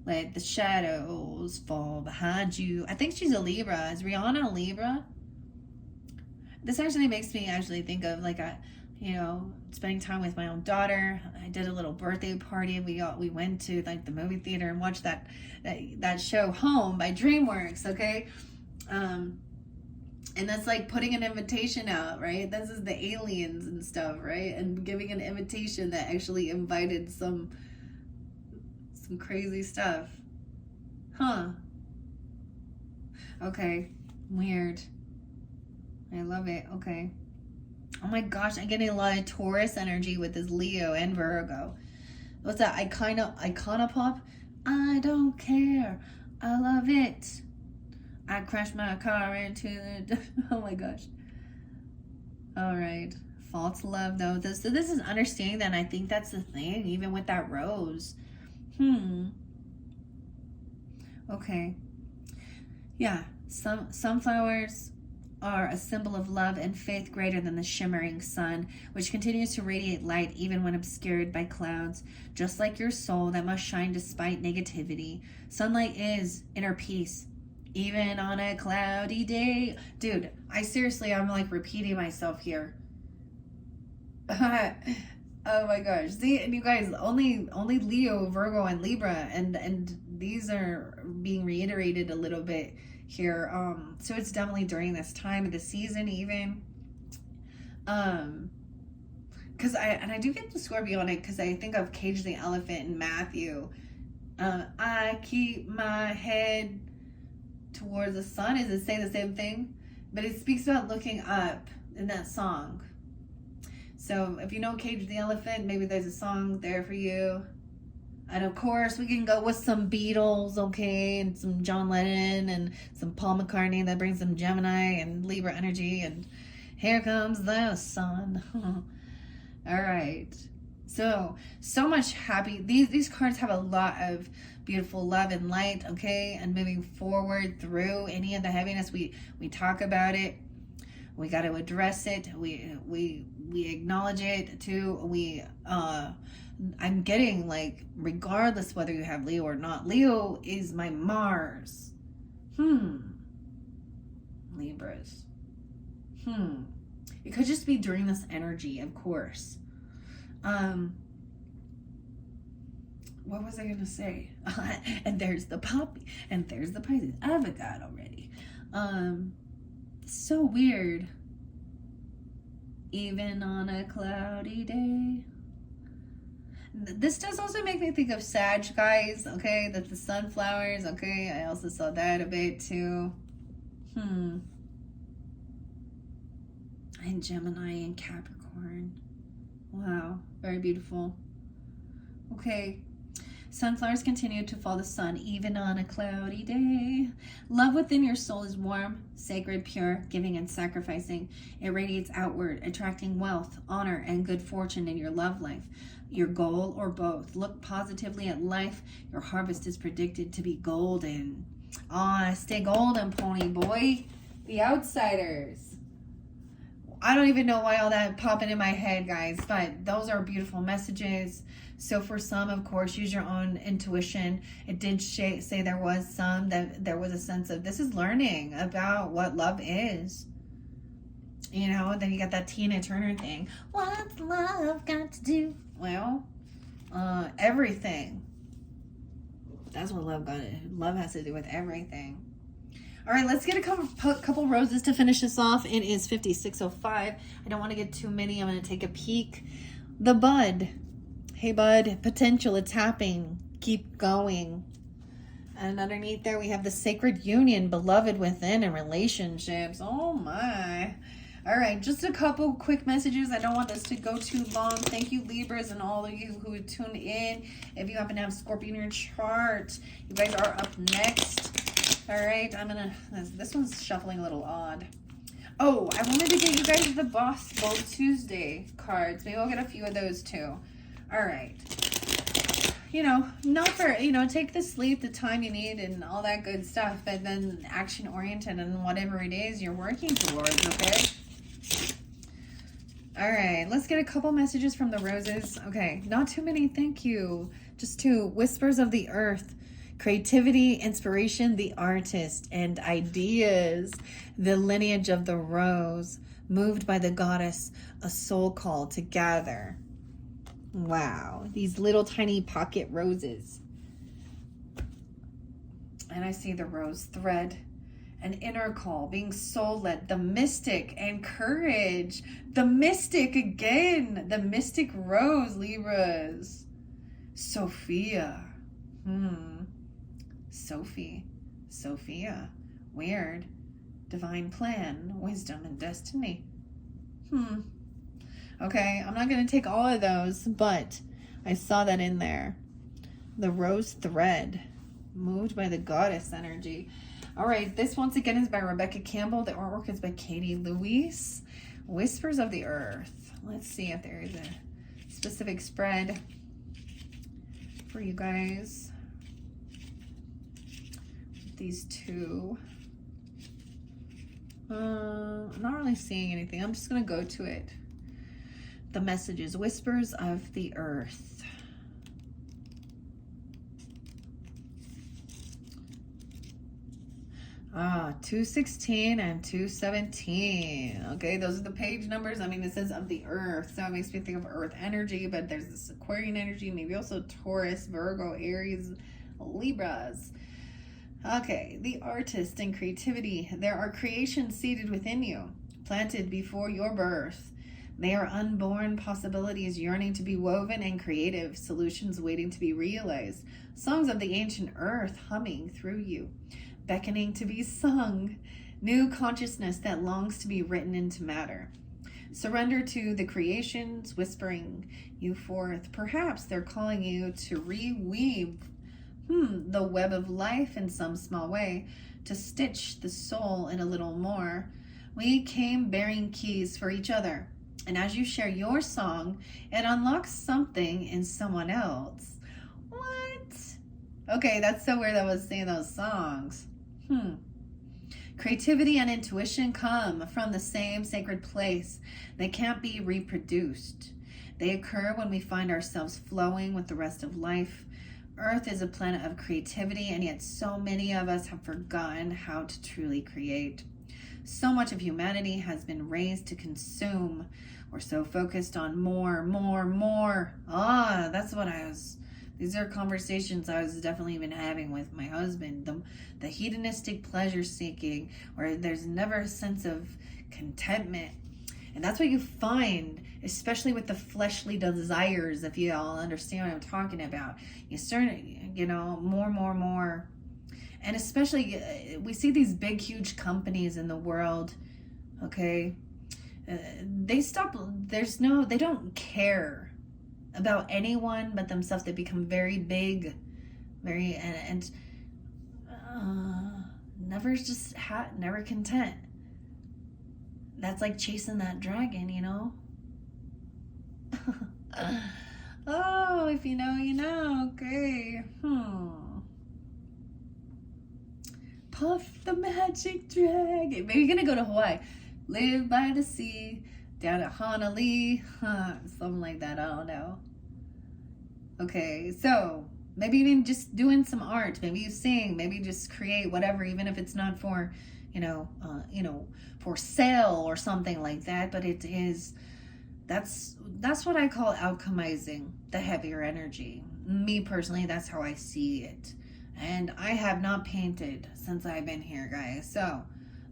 Let the shadows fall behind you. I think she's a Libra. Is Rihanna a Libra? This actually makes me think of spending time with my own daughter. I did a little birthday party. We went to the movie theater and watched that show Home by DreamWorks. Okay, and that's like putting an invitation out, right? This is the aliens and stuff, right? And giving an invitation that actually invited some crazy stuff. Huh. Okay. Weird. I love it. Okay. Oh my gosh, I'm getting a lot of Taurus energy with this Leo and Virgo. What's that? Iconopop? I don't care. I love it. I crashed my car into the... Oh my gosh. All right. False love, though. So this is understanding that, and I think that's the thing, even with that rose. Okay. Yeah. Some sunflowers are a symbol of love and faith greater than the shimmering sun, which continues to radiate light even when obscured by clouds. Just like your soul that must shine despite negativity, sunlight is inner peace, even on a cloudy day. Dude, I'm like repeating myself here. Oh my gosh. See, and you guys, only Leo, Virgo, and Libra, and these are being reiterated a little bit here. So it's definitely during this time of the season even. Cause I do get the Scorpio on it because I think of Cage the Elephant in Matthew. I keep my head towards the sun. Does it say the same thing? But it speaks about looking up in that song. So if you know Cage the Elephant, maybe there's a song there for you. And of course, we can go with some Beatles, okay, and some John Lennon and some Paul McCartney that brings some Gemini and Libra energy. And here comes the sun. All right. So much happy. These cards have a lot of beautiful love and light, okay, and moving forward through any of the heaviness. We talk about it. We got to address it. We we acknowledge it too. I'm getting like, regardless whether you have Leo or not, Leo is my Mars. Libras. It could just be during this energy, of course. What was I gonna say? And there's the puppy, and there's the Pisces. I forgot already. So weird. Even on a cloudy day. This does also make me think of Sag, guys. Okay, that the sunflowers. Okay, I also saw that a bit too. And Gemini and Capricorn. Wow, very beautiful. Okay. Sunflowers continue to follow the sun even on a cloudy day. Love within your soul is warm, sacred, pure, giving and sacrificing. It radiates outward, attracting wealth, honor, and good fortune in your love life, your goal, or both. Look positively at life. Your harvest is predicted to be golden. Stay golden, pony boy. The Outsiders. I don't even know why all that popping in my head, guys, but those are beautiful messages. So for some, of course, use your own intuition. It did say there was some, that there was a sense of this is learning about what love is. You know, then you got that Tina Turner thing. What's love got to do? Well, everything. That's what love has to do with everything. All right, let's get a couple roses to finish this off. It is 56:05. I don't want to get too many. I'm going to take a peek. The bud. Hey, bud. Potential. It's happening. Keep going. And underneath there, we have the sacred union, beloved within, and relationships. Oh, my. All right, just a couple quick messages. I don't want this to go too long. Thank you, Libras, and all of you who tuned in. If you happen to have Scorpio in your chart, you guys are up next. All right, this one's shuffling a little odd. Oh, I wanted to get you guys the Boss Bold Tuesday cards. Maybe I'll get a few of those too. All right. You know, not for, take the sleep, the time you need and all that good stuff, but then action oriented and whatever it is you're working towards, okay? All right, let's get a couple messages from the roses. Okay, not too many, thank you. Just two. Whispers of the earth. Creativity, inspiration, the artist, and ideas. The lineage of the rose, moved by the goddess, a soul call to gather. Wow, these little tiny pocket roses. And I see the rose thread, an inner call, being soul-led, the mystic and courage. The mystic again, the mystic rose, Libras. Sophia. Sophia, weird, divine plan, wisdom, and destiny. Okay, I'm not going to take all of those, but I saw that in there. The rose thread, moved by the goddess energy. All right, this once again is by Rebecca Campbell. The artwork is by Katie Louise. Whispers of the Earth. Let's see if there is a specific spread for you guys. These two. I'm not really seeing anything. I'm just going to go to it. The messages. Whispers of the Earth. Ah, 216 and 217. Okay, those are the page numbers. I mean, it says of the Earth, so it makes me think of Earth energy, but there's this Aquarian energy, maybe also Taurus, Virgo, Aries, Libras. Okay, the artist and creativity. There are creations seated within you, planted before your birth. They are unborn possibilities yearning to be woven and creative, solutions waiting to be realized, songs of the ancient earth humming through you, beckoning to be sung, new consciousness that longs to be written into matter. Surrender to the creations whispering you forth. Perhaps they're calling you to reweave the web of life in some small way, to stitch the soul in a little more. We came bearing keys for each other, and as you share your song, it unlocks something in someone else. What? Okay, that's so weird that I was singing those songs. Creativity and intuition come from the same sacred place. They can't be reproduced. They occur when we find ourselves flowing with the rest of life. Earth is a planet of creativity, and yet so many of us have forgotten how to truly create. So much of humanity has been raised to consume. We're so focused on more, more, more. That's what these are conversations I was definitely even having with my husband. The hedonistic pleasure seeking, where there's never a sense of contentment. And that's what you find, especially with the fleshly desires, if you all understand what I'm talking about. You start, more. And especially, we see these big, huge companies in the world, okay? They don't care about anyone but themselves. They become very big, and never content. That's like chasing that dragon, Oh, if you know, you know. Okay. Puff the magic dragon. Maybe you're gonna go to Hawaii. Live by the sea, down at Honolulu. Something like that. I don't know. Okay, so maybe even just doing some art. Maybe you sing. Maybe just create whatever, even if it's not for, for sale or something like that. But it is. That's what I call alchemizing the heavier energy. Me personally, that's how I see it. And I have not painted since I've been here, guys. So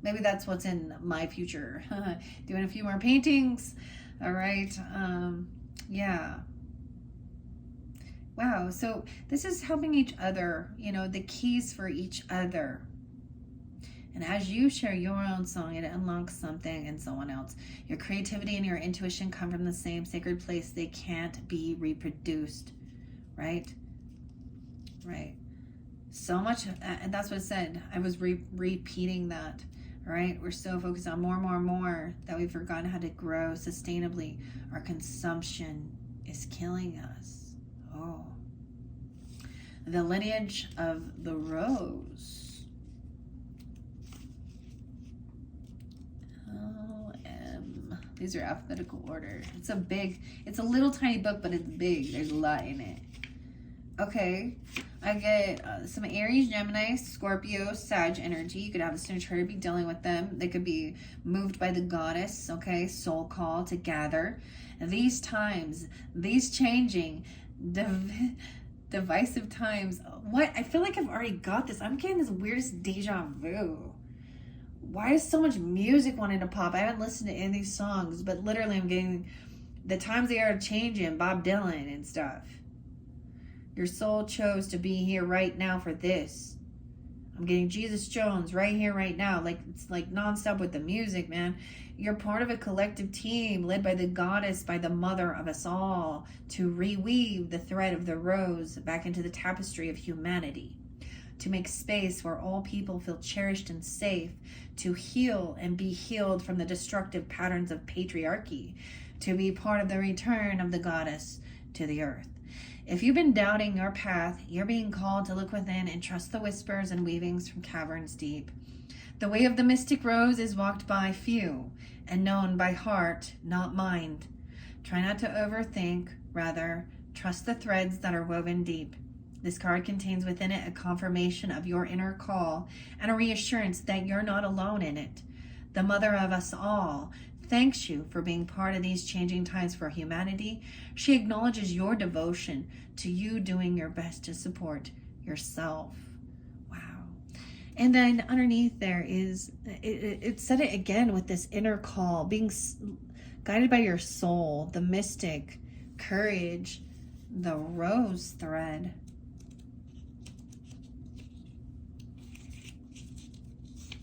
maybe that's what's in my future. Doing a few more paintings. All right. Yeah. Wow. So this is helping each other, the keys for each other. And as you share your own song, it unlocks something in someone else. Your creativity and your intuition come from the same sacred place. They can't be reproduced. Right? Right. So much, and that's what it said. I was repeating that. All right, we're so focused on more that we've forgotten how to grow sustainably. Our consumption is killing us. Oh, the lineage of the rose. These are alphabetical order. It's a little tiny book, but it's big. There's a lot in it. Okay, I get some Aries, Gemini, Scorpio, Sag energy. You could have a Sagittarius be dealing with them. They could be moved by the goddess, okay? Soul call to gather. These times, these changing, divisive times. What? I feel like I've already got this. I'm getting this weirdest deja vu. Why is so much music wanting to pop? I haven't listened to any of these songs, but literally I'm getting the times they are changing, Bob Dylan and stuff. Your soul chose to be here right now for this. I'm getting Jesus Jones right here, right now. It's like nonstop with the music, man. You're part of a collective team led by the goddess, by the mother of us all, to reweave the thread of the rose back into the tapestry of humanity, to make space where all people feel cherished and safe, to heal and be healed from the destructive patterns of patriarchy, to be part of the return of the goddess to the earth. If you've been doubting your path, you're being called to look within and trust the whispers and weavings from caverns deep. The way of the mystic rose is walked by few and known by heart, not mind. Try not to overthink, rather, trust the threads that are woven deep. This card contains within it a confirmation of your inner call and a reassurance that you're not alone in it. The mother of us all thanks you for being part of these changing times for humanity. She acknowledges your devotion to you doing your best to support yourself. Wow. And then underneath there is, it said it again with this inner call, being guided by your soul, the mystic, courage, the rose thread.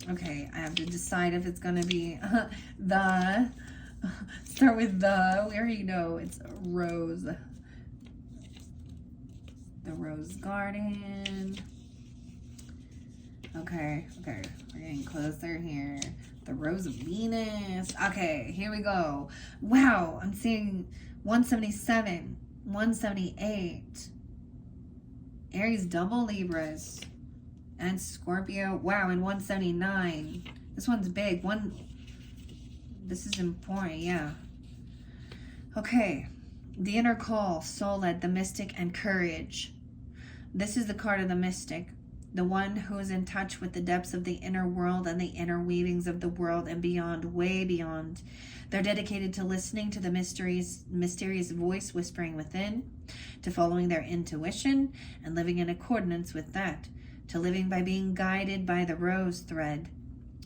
Okay, I have to decide if it's going to be start with we already know it's rose. The rose garden. Okay, we're getting closer here. The rose of Venus. Okay, here we go. Wow, I'm seeing 177, 178. Aries double Libras. and Scorpio. Wow, and 179. This one's big. This is important, yeah. Okay. The inner call, soul-led, the mystic, and courage. This is the card of the mystic. The one who is in touch with the depths of the inner world and the inner weavings of the world and beyond, way beyond. They're dedicated to listening to the mysterious voice whispering within, to following their intuition and living in accordance with that, to living by being guided by the rose thread.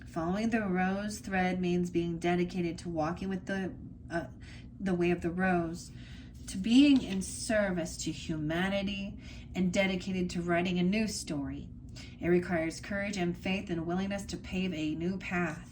Following the rose thread means being dedicated to walking with the way of the rose, to being in service to humanity and dedicated to writing a new story. It requires courage and faith and willingness to pave a new path.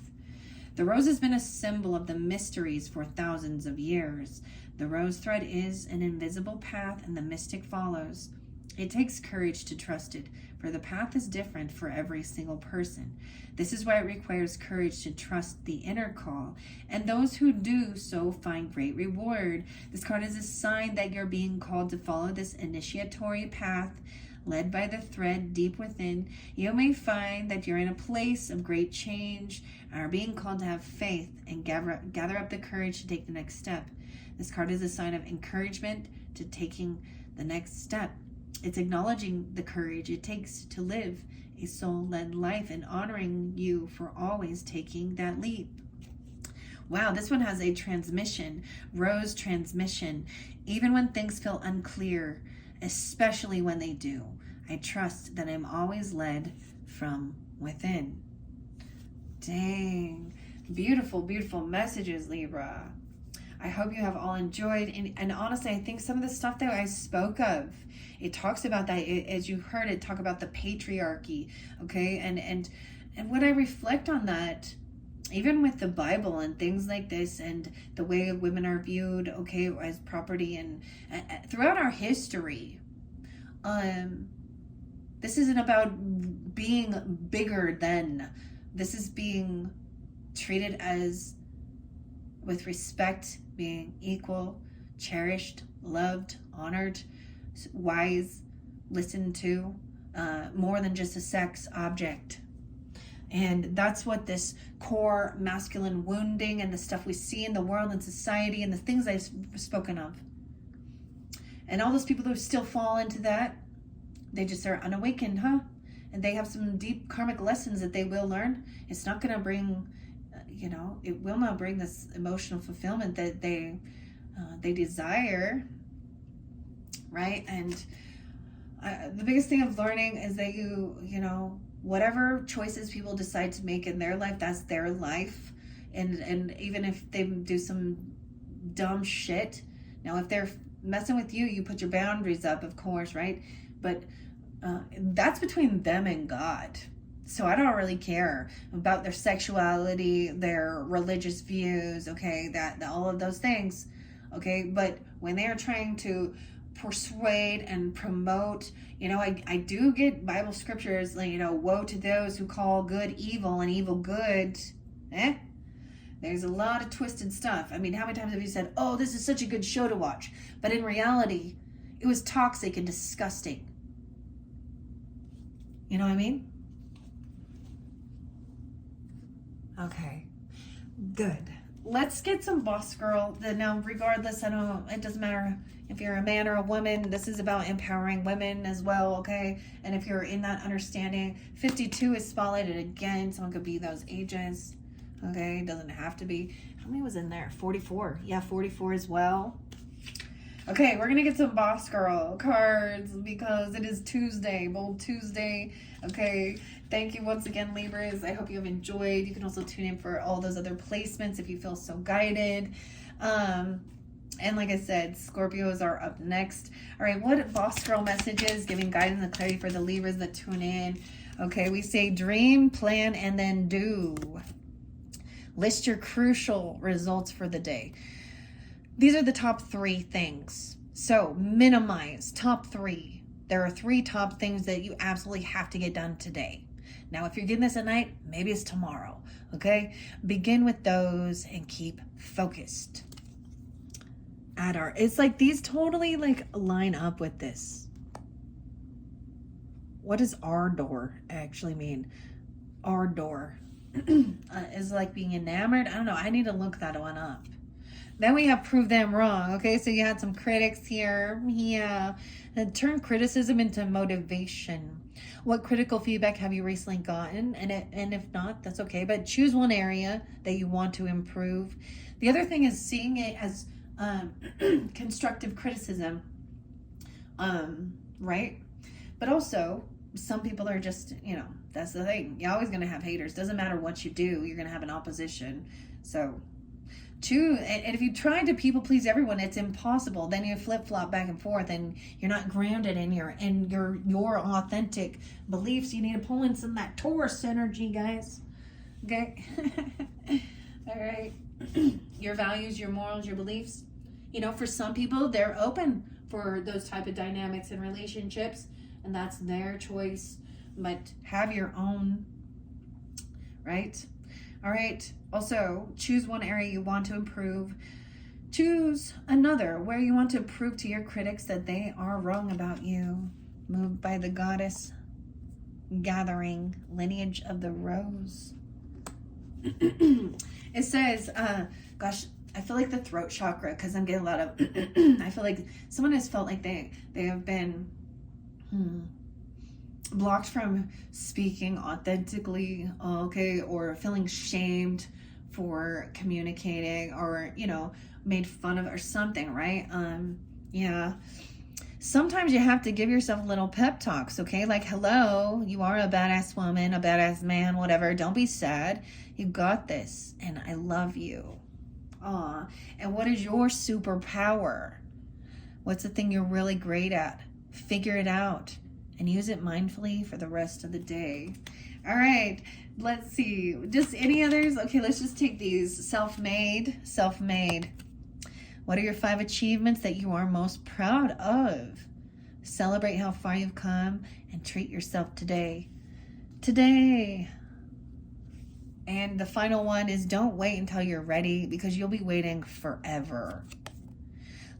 The rose has been a symbol of the mysteries for thousands of years. The rose thread is an invisible path and the mystic follows. It takes courage to trust it, for the path is different for every single person. This is why it requires courage to trust the inner call, and those who do so find great reward. This card is a sign that you're being called to follow this initiatory path, led by the thread deep within. You may find that you're in a place of great change and are being called to have faith and gather up the courage to take the next step. This card is a sign of encouragement to taking the next step. It's acknowledging the courage it takes to live a soul-led life and honoring you for always taking that leap. Wow, this one has a transmission, rose transmission. Even when things feel unclear, especially when they do, I trust that I'm always led from within. Dang, beautiful, beautiful messages, Libra. I hope you have all enjoyed. And honestly, I think some of the stuff that I spoke of, it talks about that, as you heard it talk about the patriarchy, okay? And when I reflect on that, even with the Bible and things like this and the way women are viewed, okay, as property and throughout our history, this isn't about being bigger than. This is being treated as with respect, being equal, cherished, loved, honored, wise, listened to, more than just a sex object. And that's what this core masculine wounding and the stuff we see in the world and society and the things I've spoken of. And all those people who still fall into that, they just are unawakened, huh? And they have some deep karmic lessons that they will learn. It's not going to bring, it will not bring this emotional fulfillment that they desire, right? And the biggest thing of learning is that whatever choices people decide to make in their life, that's their life. And even if they do some dumb shit, now if they're messing with you, you put your boundaries up, of course, right? But that's between them and God. So I don't really care about their sexuality, their religious views, okay, that all of those things, okay? But when they are trying to persuade and promote, I do get Bible scriptures, woe to those who call good evil and evil good. There's a lot of twisted stuff. I mean, how many times have you said, oh, this is such a good show to watch? But in reality, it was toxic and disgusting. You know what I mean? Okay, good. Let's get some boss girl. Now, regardless, it doesn't matter if you're a man or a woman. This is about empowering women as well, okay? And if you're in that understanding, 52 is spotlighted again. Someone could be those ages, okay? It doesn't have to be. How many was in there? 44. Yeah, 44 as well. Okay, we're gonna get some boss girl cards because it is Tuesday, Bold Tuesday. Okay, thank you once again, Libras. I hope you have enjoyed. You can also tune in for all those other placements if you feel so guided. And like I said, Scorpios are up next. All right, what boss girl messages giving guidance and clarity for the Libras that tune in? Okay, we say dream, plan, and then do. List your crucial results for the day. These are the top 3 things. So minimize top 3. There are 3 top things that you absolutely have to get done today. Now, if you're getting this at night, maybe it's tomorrow, okay? Begin with those and keep focused. It's like these totally line up with this. what does ardor actually mean? Ardor is like being enamored. I don't know. I need to look that one up. Then we have prove them wrong. Okay, so you had some critics here. Yeah. And turn criticism into motivation. What critical feedback have you recently gotten? And if not, that's okay. But choose one area that you want to improve. The other thing is seeing it as constructive criticism. Right? But also, some people are just, that's the thing. You're always going to have haters. Doesn't matter what you do, you're going to have an opposition. So, and if you try to people please everyone, it's impossible. Then you flip flop back and forth, and you're not grounded in your authentic beliefs. You need to pull in some of that Taurus energy, guys. Okay. All right. Your values, your morals, your beliefs. For some people, they're open for those type of dynamics and relationships, and that's their choice. But have your own, right? All right. Also, choose one area you want to improve. Choose another where you want to prove to your critics that they are wrong about you. Moved by the goddess gathering, lineage of the rose. It says, gosh, I feel like the throat chakra, because I'm getting a lot of, I feel like someone has felt like they have been blocked from speaking authentically, okay, or feeling shamed for communicating, or made fun of or something, right? Yeah, sometimes you have to give yourself little pep talks, okay, like, hello, you are a badass woman, a badass man, whatever, don't be sad, you got this, and I love you. And what is your superpower? What's the thing you're really great at? Figure it out and use it mindfully for the rest of the day. All right, let's see. Just any others? Okay, let's just take these. Self-made. What are your 5 achievements that you are most proud of? Celebrate how far you've come and treat yourself today. And the final one is don't wait until you're ready, because you'll be waiting forever.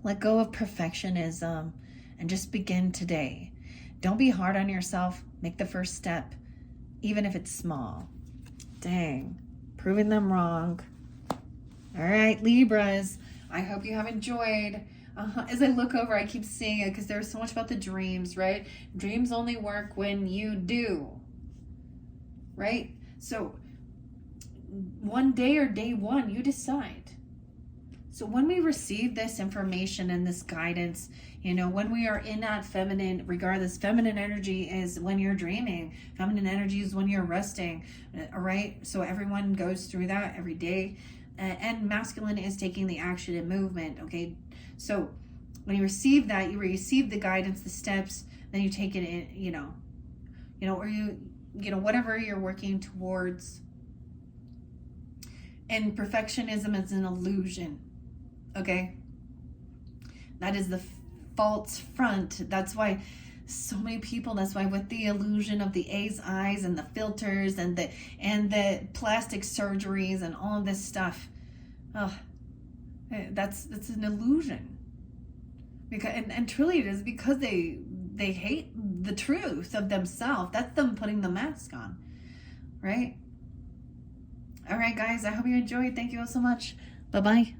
Let go of perfectionism and just begin today. Don't be hard on yourself. Make the first step, even if it's small. Dang, proving them wrong. All right, Libras, I hope you have enjoyed. As I look over, I keep seeing it because there's so much about the dreams, right? Dreams only work when you do, right? So one day or day one, you decide. So when we receive this information and this guidance, when we are in that feminine, regardless, feminine energy is when you're dreaming. Feminine energy is when you're resting, all right? So everyone goes through that every day. And masculine is taking the action and movement, okay? So when you receive that, you receive the guidance, the steps, then you take it in, or whatever you're working towards. And perfectionism is an illusion, okay? That is the false front. That's why so many people, that's why with the illusion of the eyes and the filters and the plastic surgeries and all of this stuff, that's an illusion. Because and truly it is because they hate the truth of themselves. That's them putting the mask on, right? All right, guys, I hope you enjoyed. Thank you all so much. Bye-bye.